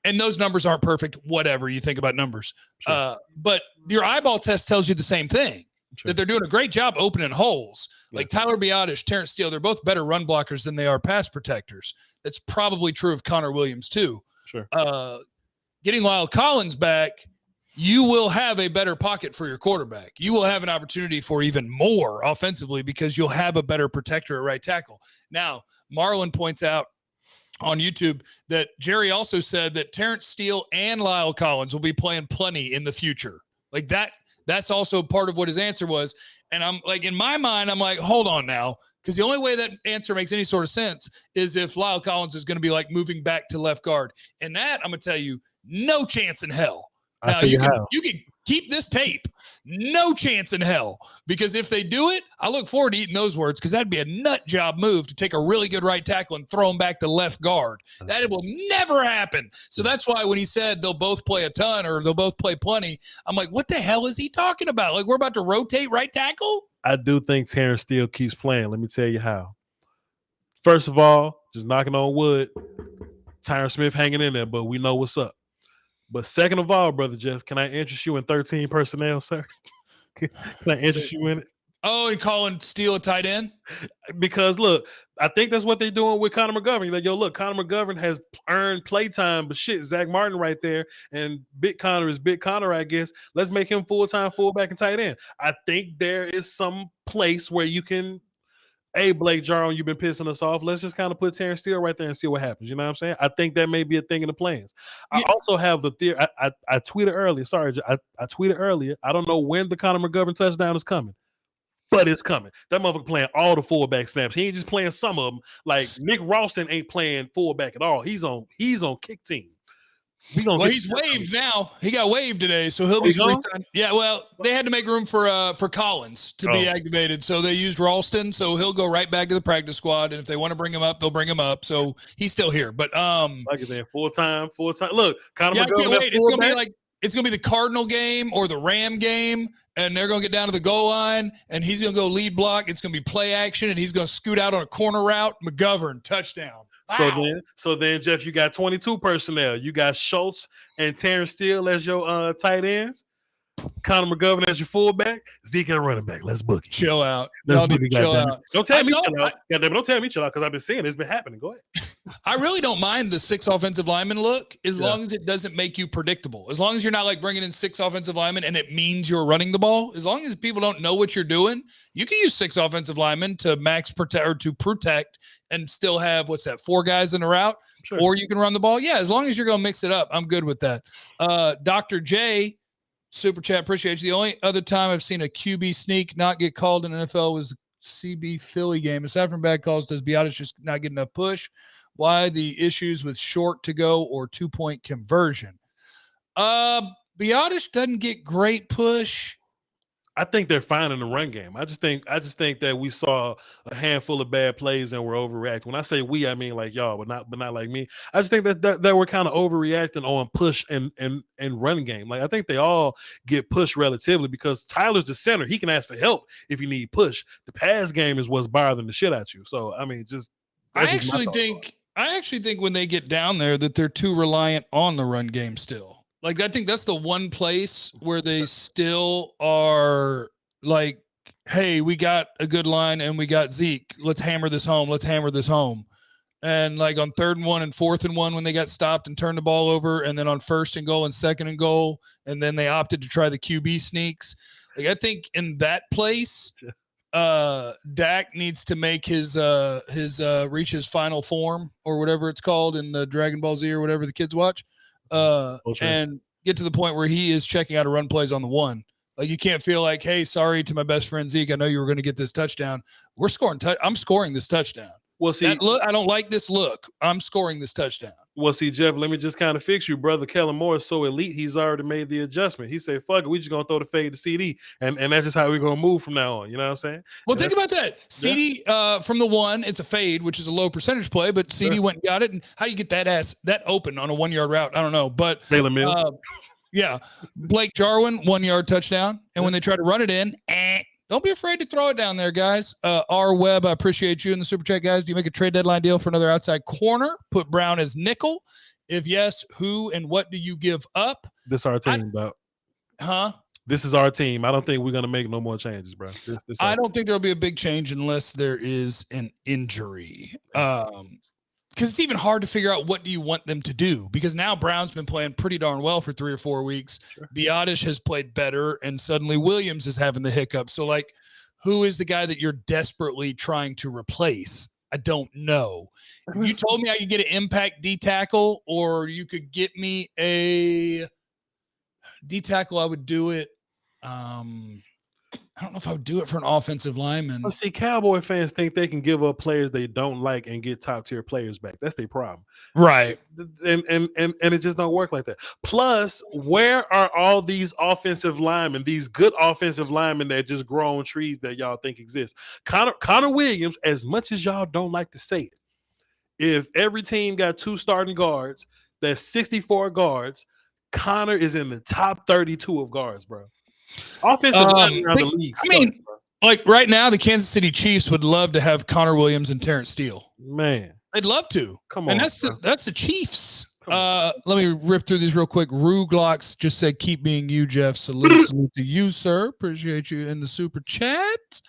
and those numbers aren't perfect, whatever you think about numbers. Sure. But your eyeball test tells you the same thing, that they're doing a great job opening holes. Yeah. Like Tyler Biadasz, Terrence Steele, they're both better run blockers than they are pass protectors. That's probably true of Connor Williams too. Sure. Getting La'el Collins back, you will have a better pocket for your quarterback. You will have an opportunity for even more offensively because you'll have a better protector at right tackle. Now, Marlon points out on YouTube that Jerry also said that Terrence Steele and La'el Collins will be playing plenty in the future. Like that's also part of what his answer was. And I'm like, in my mind, I'm like, hold on now. Because the only way that answer makes any sort of sense is if La'el Collins is going to be like moving back to left guard. And that, I'm going to tell you, no chance in hell. Now, you can keep this tape. No chance in hell. Because if they do it, I look forward to eating those words because that'd be a nut job move to take a really good right tackle and throw him back to left guard. That will never happen. So that's why when he said they'll both play a ton or they'll both play plenty, I'm like, what the hell is he talking about? Like we're about to rotate right tackle? I do think Terrence Steele keeps playing. Let me tell you how. First of all, just knocking on wood, Tyron Smith hanging in there, but we know what's up. But second of all, Brother Jeff, can I interest you in 13 personnel, sir? Can I interest you in it? Oh, and calling Steele a tight end? Because, look, I think that's what they're doing with Connor McGovern. You're like, yo, look, Connor McGovern has earned playtime, but shit, Zach Martin right there, and Big Connor is Big Connor, I guess. Let's make him full-time fullback and tight end. I think there is some place where you can – hey, Blake Jarwin, you've been pissing us off. Let's just kind of put Terrence Steele right there and see what happens. You know what I'm saying? I think that may be a thing in the plans. I also have the theory. I tweeted earlier. Sorry, I tweeted earlier. I don't know when the Conor McGovern touchdown is coming, but it's coming. That motherfucker playing all the fullback snaps. He ain't just playing some of them. Like Nick Ralston ain't playing fullback at all. He's on kick team. He's waived now. He got waived today, so he'll be free time. Yeah, well, they had to make room for Collins to be activated, so they used Ralston, so he'll go right back to the practice squad, and if they want to bring him up, they'll bring him up. So he's still here. But like it, man, full time. Look, Conor McGovern, I can't wait. It's gonna be the Cardinal game or the Ram game, and they're gonna get down to the goal line, and he's gonna go lead block. It's gonna be play action, and he's gonna scoot out on a corner route. McGovern touchdown. Wow. So then, Jeff, you got 22 personnel. You got Schultz and Terrence Steele as your tight ends. Conor McGovern as your fullback. Zeke as running back. Let's book it. Chill out. Chill out. Don't tell me chill out. Don't tell me chill out because I've been seeing it's been happening. Go ahead. I really don't mind the 6 offensive linemen look as long as it doesn't make you predictable. As long as you're not like bringing in 6 offensive linemen and it means you're running the ball. As long as people don't know what you're doing, you can use 6 offensive linemen to max protect or to protect and still have 4 guys in a route, or you can run the ball. Yeah, as long as you're going to mix it up, I'm good with that. Dr. J, super chat, appreciate you. The only other time I've seen a QB sneak not get called in NFL was CB Philly game. Aside from bad calls, does Biadasz just not get enough push? Why the issues with short to go or 2-point conversion? Biadasz doesn't get great push. I think they're fine in the run game. I just think that we saw a handful of bad plays and we're overreacting. When I say we, I mean like y'all, but not like me. I just think that we're kind of overreacting on push and run game. Like I think they all get pushed relatively because Tyler's the center. He can ask for help if you need push. The pass game is what's bothering the shit out you. So I mean, I actually think when they get down there that they're too reliant on the run game still. Like, I think that's the one place where they still are like, hey, we got a good line and we got Zeke. Let's hammer this home. And like on 3rd and 1 and 4th and 1 when they got stopped and turned the ball over, and then on 1st and goal and 2nd and goal, and then they opted to try the QB sneaks. Like, I think in that place, Dak needs to make his reach his final form or whatever it's called in the Dragon Ball Z or whatever the kids watch, and get to the point where he is checking out to run plays on the one. Like you can't feel like, hey, sorry to my best friend Zeke, I know you were going to get this touchdown. We're scoring. I'm scoring this touchdown. Well, see, that look, I don't like this look. I'm scoring this touchdown. Well, see, Jeff, let me just kind of fix you. Brother Kellen Moore is so elite, he's already made the adjustment. He said, fuck it, we just going to throw the fade to CeeDee. And that's just how we're going to move from now on. You know what I'm saying? Well, think about that. CeeDee, from the one, it's a fade, which is a low percentage play, but CeeDee went and got it. And how you get that open on a 1 yard route? I don't know. But Taylor Mills. Yeah. Blake Jarwin, 1 yard touchdown. And when they try to run it in, don't be afraid to throw it down there, guys. R Webb, I appreciate you in the super chat, guys. Do you make a trade deadline deal for another outside corner? Put Brown as nickel. If yes, who and what do you give up? This our team, bro. Huh? This is our team. I don't think we're gonna make no more changes, bro. I don't think there'll be a big change unless there is an injury. Because it's even hard to figure out what do you want them to do. Because now Brown's been playing pretty darn well for 3 or 4 weeks. Sure. Yardage has played better, and suddenly Williams is having the hiccup. So, like, who is the guy that you're desperately trying to replace? I don't know. If you told me I could get an impact D tackle, or you could get me a D tackle, I would do it. I don't know if I would do it for an offensive lineman. Well, see, Cowboy fans think they can give up players they don't like and get top tier players back. That's their problem, right? And it just don't work like that. Plus, where are all these offensive linemen, these good offensive linemen that just grow on trees that y'all think exist? Connor Williams, as much as y'all don't like to say it, if every team got 2 starting guards, that's 64 guards. Connor is in the top 32 of guards, bro. Offensive line around the league. I mean, like right now, the Kansas City Chiefs would love to have Connor Williams and Terrence Steele. Man, they'd love to. Come on, and that's the Chiefs. Let me rip through these real quick. Ruglocks just said, "Keep being you, Jeff." Salute to you, sir. Appreciate you in the super chat.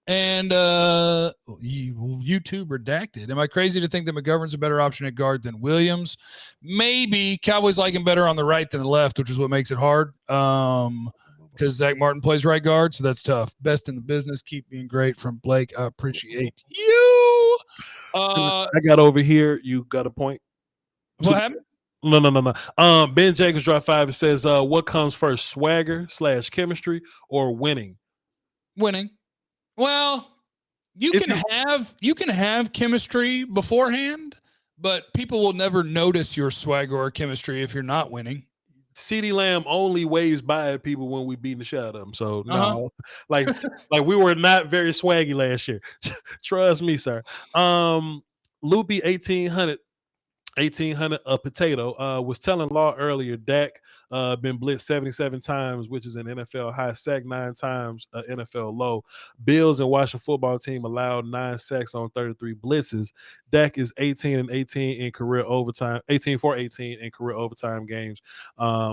And YouTube redacted. Am I crazy to think that McGovern's a better option at guard than Williams? Maybe. Cowboys like him better on the right than the left, which is what makes it hard. Because Zach Martin plays right guard, so that's tough. Best in the business. Keep being great from Blake. I appreciate you. I got over here. You got a point. What happened? No. Ben Jacobs dropped 5. It says, what comes first, swagger / chemistry or winning? Winning. Well, you can have chemistry beforehand, but people will never notice your swagger or chemistry if you're not winning. CeeDee Lamb only waves by at people when we beating the shit out of them. So no, like we were not very swaggy last year. Trust me, sir. Loopy 1800 a potato was telling Law earlier Dak been blitzed 77 times, which is an NFL high, sacked 9 times, NFL low. Bills and Washington football team allowed 9 sacks on 33 blitzes. Dak is 18-18 in career overtime, 18 for 18 in career overtime games,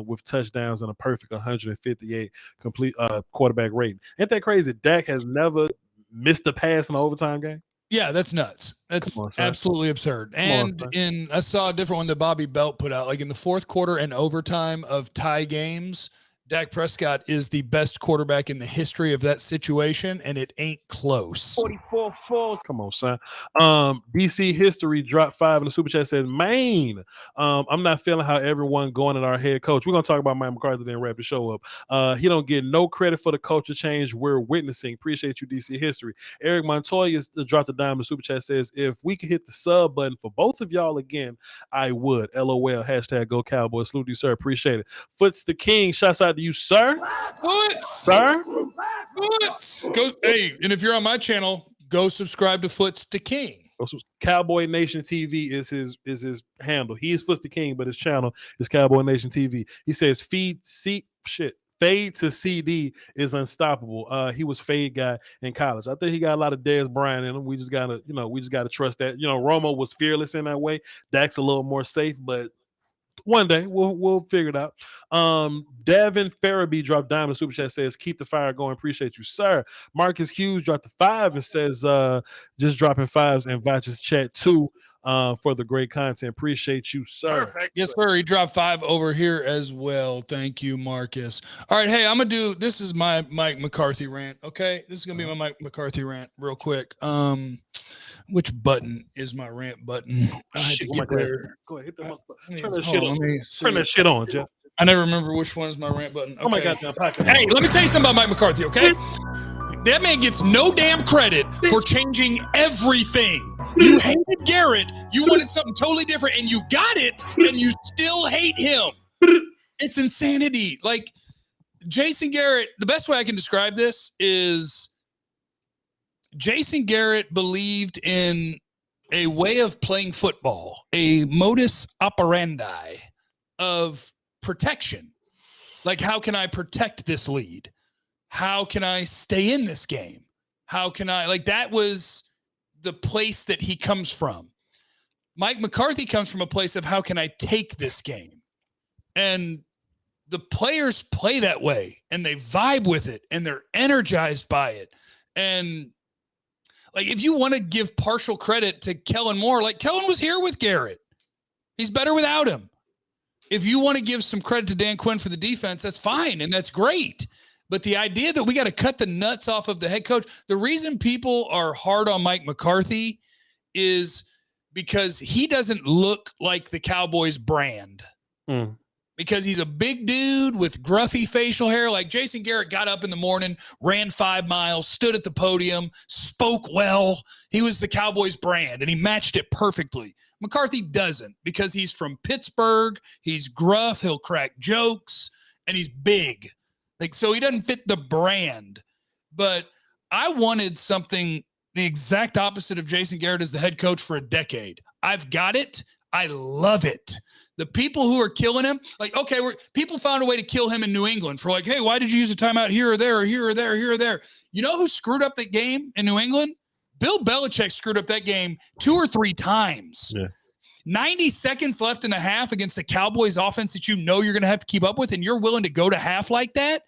with touchdowns and a perfect 158 complete quarterback rating. Ain't that crazy? Dak has never missed a pass in an overtime game. Yeah, that's nuts. That's absolutely absurd. And I saw a different one that Bobby Belt put out. Like in the 4th quarter and overtime of tie games, Dak Prescott is the best quarterback in the history of that situation, and it ain't close. 44 falls. Come on, son. DC History dropped 5 in the super chat, says, Maine. I'm not feeling how everyone going at our head coach. We're going to talk about Mike McCarthy, then wrap the show up. He don't get no credit for the culture change we're witnessing. Appreciate you, DC History. Eric Montoya dropped a dime in the super chat, says, if we could hit the sub button for both of y'all again, I would. LOL, hashtag go Cowboys. Salute you, sir. Appreciate it. Foots the King. Shouts out to you, sir. Foots. Sir. Foots. Go. Hey, and if you're on my channel, go subscribe to Foots the King. Cowboy Nation TV is his handle. He is Foots the King, but his channel is Cowboy Nation TV. He says fade to CD is unstoppable. He was fade guy in college. I think he got a lot of Dez Bryant in him. We just gotta trust that. Romo was fearless in that way. Dak's a little more safe, but one day we'll figure it out. Davin Farabee dropped diamond super chat, says keep the fire going. Appreciate you, sir. Marcus Hughes dropped the 5 and says just dropping 5s and Voch's chat too. for the great content. Appreciate you, sir. Perfect. Yes, sir. He dropped 5 over here as well. Thank you, Marcus. All right. Hey, I'm going to do, this is my Mike McCarthy rant. Okay. This is going to be my Mike McCarthy rant real quick. Which button is my rant button? I had to get there. Go ahead, hit that motherfucker. Turn Turn that shit on, Jeff. I never remember which one is my rant button. Okay. Oh my goddamn pocket. Hey, let me tell you something about Mike McCarthy, okay? That man gets no damn credit for changing everything. You hated Garrett. You wanted something totally different, and you got it, and you still hate him. It's insanity. Like, Jason Garrett, the best way I can describe this is Jason Garrett believed in a way of playing football, a modus operandi of protection. Like, how can I protect this lead? How can I stay in this game? How can I, like, that was the place that he comes from. Mike McCarthy comes from a place of how can I take this game? And the players play that way, and they vibe with it, and they're energized by it. And like, if you want to give partial credit to Kellen Moore, like, Kellen was here with Garrett. He's better without him. If you want to give some credit to Dan Quinn for the defense, that's fine, and that's great. But the idea that we got to cut the nuts off of the head coach, the reason people are hard on Mike McCarthy is because he doesn't look like the Cowboys brand. Because he's a big dude with gruffy facial hair. Like, Jason Garrett got up in the morning, ran 5 miles, stood at the podium, spoke well. He was the Cowboys brand, and he matched it perfectly. McCarthy doesn't, because he's from Pittsburgh. He's gruff. He'll crack jokes, and he's big. Like, so he doesn't fit the brand. But I wanted something the exact opposite of Jason Garrett as the head coach for a decade. I've got it. I love it. The people who are killing him, like, okay, people found a way to kill him in New England for like, hey, why did you use a timeout here or there or here or there, here or there? You know who screwed up that game in New England? Bill Belichick screwed up that game 2 or 3 times. Yeah. 90 seconds left in the half against the Cowboys offense that you know you're going to have to keep up with, and you're willing to go to half like that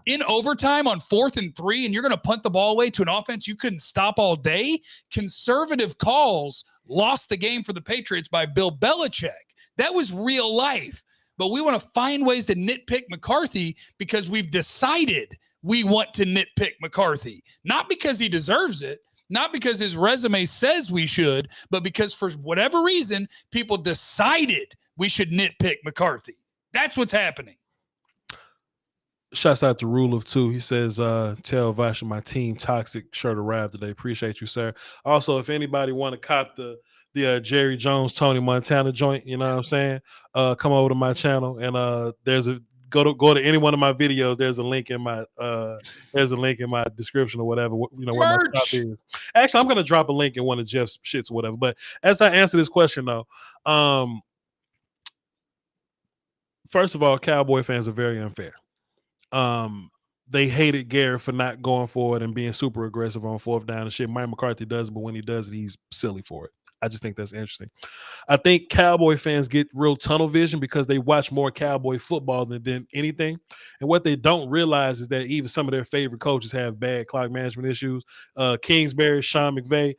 in overtime on 4th and 3, and you're going to punt the ball away to an offense you couldn't stop all day. Conservative calls lost the game for the Patriots by Bill Belichick. That was real life. But we want to find ways to nitpick McCarthy because we've decided we want to nitpick McCarthy. Not because he deserves it, not because his resume says we should, but because for whatever reason, people decided we should nitpick McCarthy. That's what's happening. Shouts out to Rule of 2. He says, tell Voch my team toxic shirt arrived today. Appreciate you, sir. Also, if anybody want to cop the Jerry Jones, Tony Montana joint, you know what I'm saying? Come over to my channel, and there's a go to any one of my videos. There's a link in my description or whatever. You know where my shop is. Actually, I'm gonna drop a link in one of Jeff's shits or whatever. But as I answer this question though, first of all, Cowboy fans are very unfair. They hated Garrett for not going forward and being super aggressive on 4th down and shit. Mike McCarthy does, but when he does it, he's silly for it. I just think that's interesting. I think Cowboy fans get real tunnel vision because they watch more Cowboy football than anything. And what they don't realize is that even some of their favorite coaches have bad clock management issues. Kingsbury, Sean McVay,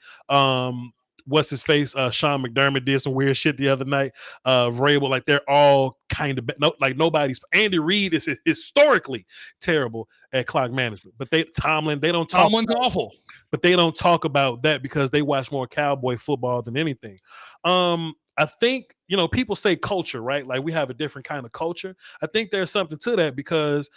what's his face? Sean McDermott did some weird shit the other night. Vrabel, like they're all kind of like nobody's. Andy Reid is historically terrible at clock management, but Tomlin, they don't talk. Tomlin's awful. But they don't talk about that because they watch more Cowboy football than anything. I think, people say culture, right? Like we have a different kind of culture. I think there's something to that because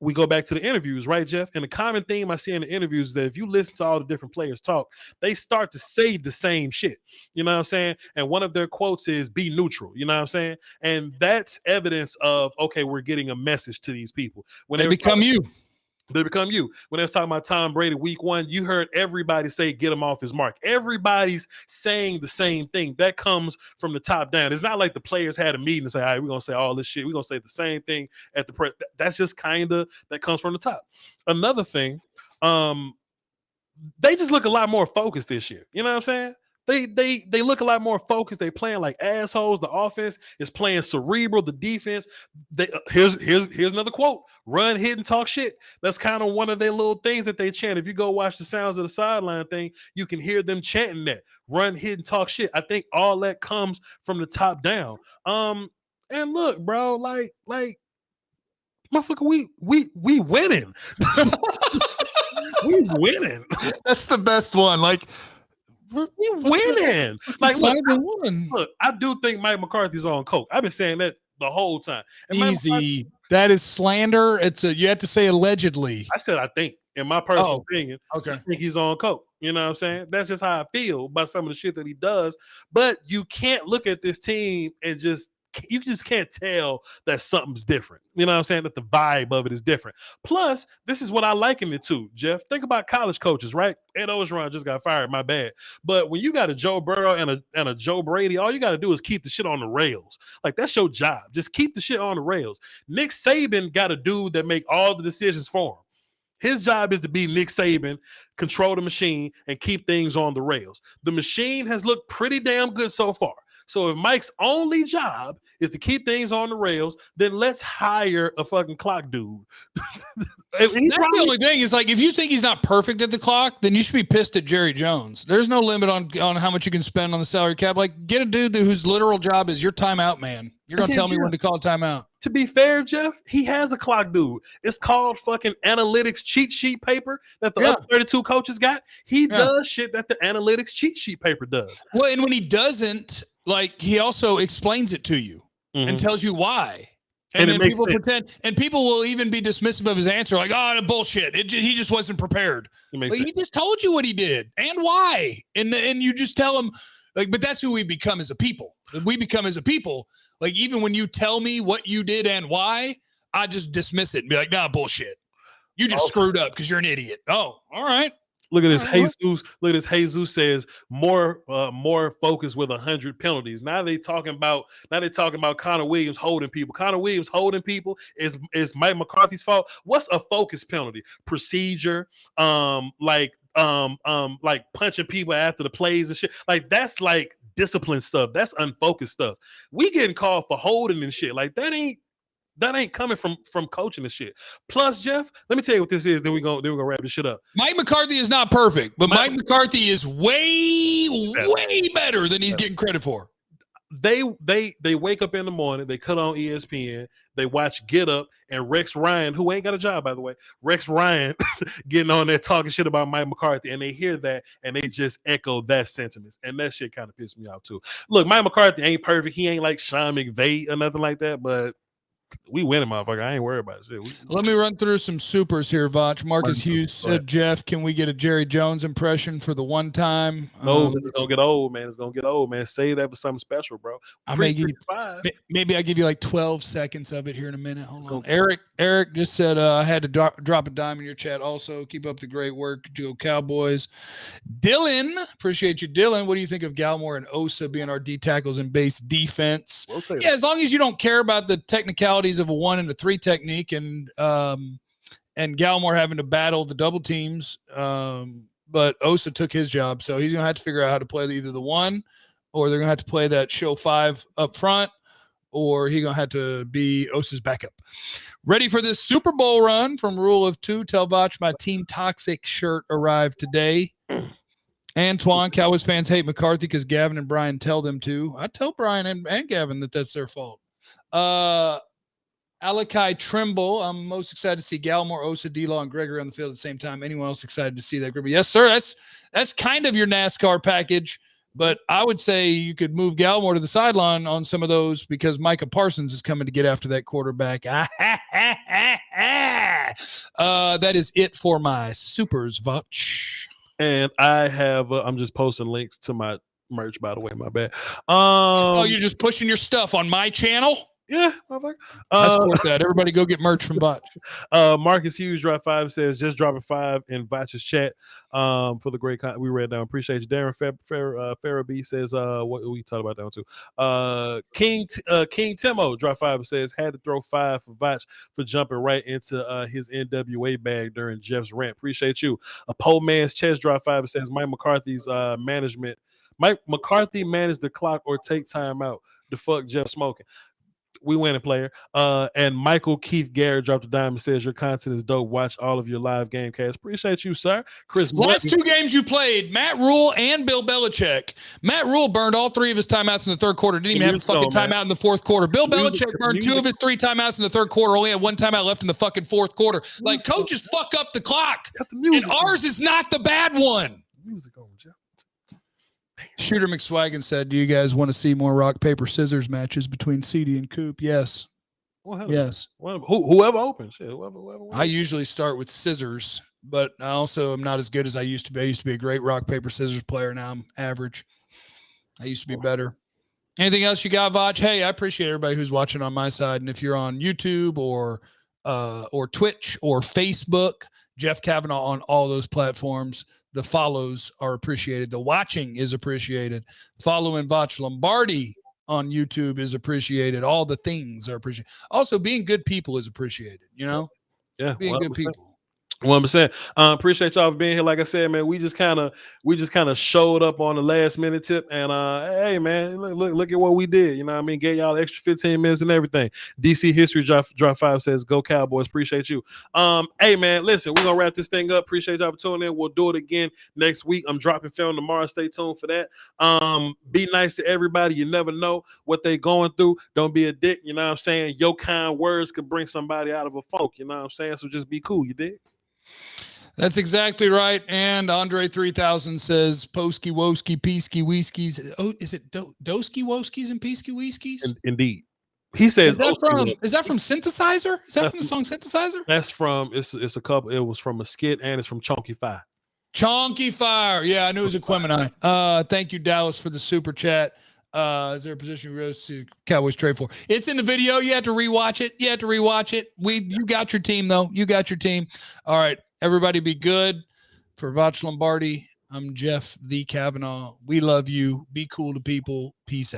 we go back to the interviews, right, Jeff? And the common theme I see in the interviews is that if you listen to all the different players talk, they start to say the same shit. You know what I'm saying? And one of their quotes is be neutral. You know what I'm saying? And that's evidence of, okay, we're getting a message to these people. When they become you. They become you. When they was talking about Tom Brady week 1, you heard everybody say, get him off his mark. Everybody's saying the same thing. That comes from the top down. It's not like the players had a meeting and say, all right, we're going to say all this shit. We're going to say the same thing at the press. That's just kind of, that comes from the top. Another thing, they just look a lot more focused this year. You know what I'm saying? They look a lot more focused. They playing like assholes. The offense is playing cerebral. The defense, here's another quote: run, hit, and talk shit. That's kind of one of their little things that they chant. If you go watch the Sounds of the Sideline thing, you can hear them chanting that: run, hit, and talk shit. I think all that comes from the top down. And look, bro, like motherfucker, we winning. We winning. That's the best one. Like, we winning. Like, look, I do think Mike McCarthy's on coke. I've been saying that the whole time. And easy. That is slander. You have to say allegedly. I said I think, in my personal opinion, okay. I think he's on coke. You know what I'm saying? That's just how I feel about some of the shit that he does. But you can't look at this team and you just can't tell that something's different. You know what I'm saying? That the vibe of it is different. Plus, this is what I liken it to, Jeff. Think about college coaches, right? Ed Orgeron just got fired, my bad. But when you got a Joe Burrow and a Joe Brady, all you got to do is keep the shit on the rails. Like, that's your job. Just keep the shit on the rails. Nick Saban got a dude that make all the decisions for him. His job is to be Nick Saban, control the machine, and keep things on the rails. The machine has looked pretty damn good so far. So if Mike's only job is to keep things on the rails, then let's hire a fucking clock dude. That's the only thing is, like, if you think he's not perfect at the clock, then you should be pissed at Jerry Jones. There's no limit on how much you can spend on the salary cap. Like, get a dude whose literal job is your timeout man. You're going to tell me when to call timeout. To be fair, Jeff, he has a clock dude. It's called fucking analytics cheat sheet paper that the other 32 coaches got. He does shit that the analytics cheat sheet paper does. Well, and when he doesn't, like, he also explains it to you and tells you why. And then people pretend, and people will even be dismissive of his answer, like, "Oh, bullshit! He just wasn't prepared." But he just told you what he did and why, and you just tell him, like. But that's who we become as a people. We become as a people. Like, even when you tell me what you did and why, I just dismiss it and be like, "Nah, bullshit. You just screwed up because you're an idiot." Oh, all right. Look at this, Jesus. Look at this. Jesus says more focus with 100 penalties. Now they talking about Connor Williams holding people. Connor Williams holding people is Mike McCarthy's fault. What's a focus penalty? Procedure, like punching people after the plays and shit. Like, that's like discipline stuff. That's unfocused stuff. We getting called for holding and shit. Like, that ain't coming from coaching and shit. Plus, Jeff, let me tell you what this is. Then we're gonna wrap this shit up. Mike McCarthy is not perfect, but Mike McCarthy is way better than he's getting credit for. They wake up in the morning, they cut on ESPN, they watch Get Up, and Rex Ryan, who ain't got a job, by the way, Rex Ryan getting on there talking shit about Mike McCarthy, and they hear that and they just echo that sentiments, and that shit kind of pissed me off too. Look, Mike McCarthy ain't perfect. He ain't like Sean McVay or nothing like that, but we winning, motherfucker. I ain't worried about it. Let me run through some supers here, Voch. Marcus Hughes said, "Jeff, can we get a Jerry Jones impression for the one time?" No, this is gonna get old, man. It's gonna get old, man. Save that for something special, bro. Maybe I give you like 12 seconds of it here in a minute. Hold on. Eric just said, "I had to drop a dime in your chat. Also, keep up the great work, Go Cowboys." Dylan, appreciate you, Dylan. What do you think of Gallimore and Osa being our D tackles in base defense? Yeah, as long as you don't care about the technicalities of a 1 and a 3 technique, and Gallimore having to battle the double teams, but Osa took his job, so he's gonna have to figure out how to play either the 1, or they're gonna have to play that show 5 up front, or he's gonna have to be Osa's backup. Ready for this Super Bowl run from Rule of 2. Tell Voch my Team Toxic shirt arrived today. Antoine, Cowboys fans hate McCarthy because Gavin and Brian tell them to. I tell Brian and Gavin that that's their fault. Alakai Trimble, I'm most excited to see Gallimore, Osa, D-Law, and Gregory on the field at the same time. Anyone else excited to see that group? Yes, sir. That's kind of your NASCAR package, but I would say you could move Gallimore to the sideline on some of those because Micah Parsons is coming to get after that quarterback. That is it for my supers, Voch. And I have, I'm just posting links to my merch, by the way, my bad. You're just pushing your stuff on my channel? Yeah, motherfucker. I support that. Everybody go get merch from Voch. Marcus Hughes drop 5 says just dropping 5 in Voch's chat for the great we read down. Appreciate you. Darren Farabee says what we talked about down too. King Timo drop 5 says had to throw 5 for Voch for jumping right into his NWA bag during Jeff's rant. Appreciate you. A Poe Man's chest drop 5 says Mike McCarthy's management. Mike McCarthy managed the clock or take time out to fuck Jeff smoking. We winning player. And Michael Keith Garrett dropped a dime and says your content is dope. Watch all of your live game casts. Appreciate you, sir. Chris Last Mutton. 2 games you played, Matt Rule and Bill Belichick. Matt Rule burned all 3 of his timeouts in the third quarter. Didn't even have a fucking timeout in the fourth quarter. Bill Belichick burned 2 of his 3 timeouts in the third quarter. Only had 1 timeout left in the fucking fourth quarter. Like, coaches fuck up the clock. And ours is not the bad one. Music on, Jeff. Shooter McSwaggin said, do you guys want to see more rock, paper, scissors matches between CeeDee and Coop? Yes. Well, yes. Whoever opens. Yeah, whoever I usually start with scissors, but I also am not as good as I used to be. I used to be a great rock, paper, scissors player. Now I'm average. I used to be better. Anything else you got, Voch? Hey, I appreciate everybody who's watching on my side. And if you're on YouTube or Twitch or Facebook, Jeff Kavanaugh on all those platforms. The follows are appreciated. The watching is appreciated. Following Voch Lombardi on YouTube is appreciated. All the things are appreciated. Also, being good people is appreciated, you know? Yeah. Being 100%. good people. 100%. Appreciate y'all for being here. Like I said, man, we just kind of showed up on the last minute tip, and hey, man, look at what we did. You know what I mean? Gave y'all extra 15 minutes and everything. DC History drop 5 says, "Go Cowboys." Appreciate you. Hey, man, listen, we're gonna wrap this thing up. Appreciate y'all for tuning in. We'll do it again next week. I'm dropping film tomorrow. Stay tuned for that. Be nice to everybody. You never know what they going through. Don't be a dick. You know what I'm saying? Your kind words could bring somebody out of a funk. You know what I'm saying? So just be cool. You dig? That's exactly right. And Andre 3000 says, Posky Woski, Peasky Whiskies. Oh, is it Doski Woskies and Peasky Whiskies? Indeed. He says, is that from Synthesizer? Is that from the song Synthesizer? That's from, it's a couple. It was from a skit and it's from Chunky Fire. Chonky Fire. Yeah, I knew it was Equimini. Thank you, Dallas, for the super chat. Is there a position you see Cowboys trade for? It's in the video. You have to rewatch it. You got your team, though. You got your team. All right. Everybody be good. For Voch Lombardi, I'm Jeff the Kavanaugh. We love you. Be cool to people. Peace out.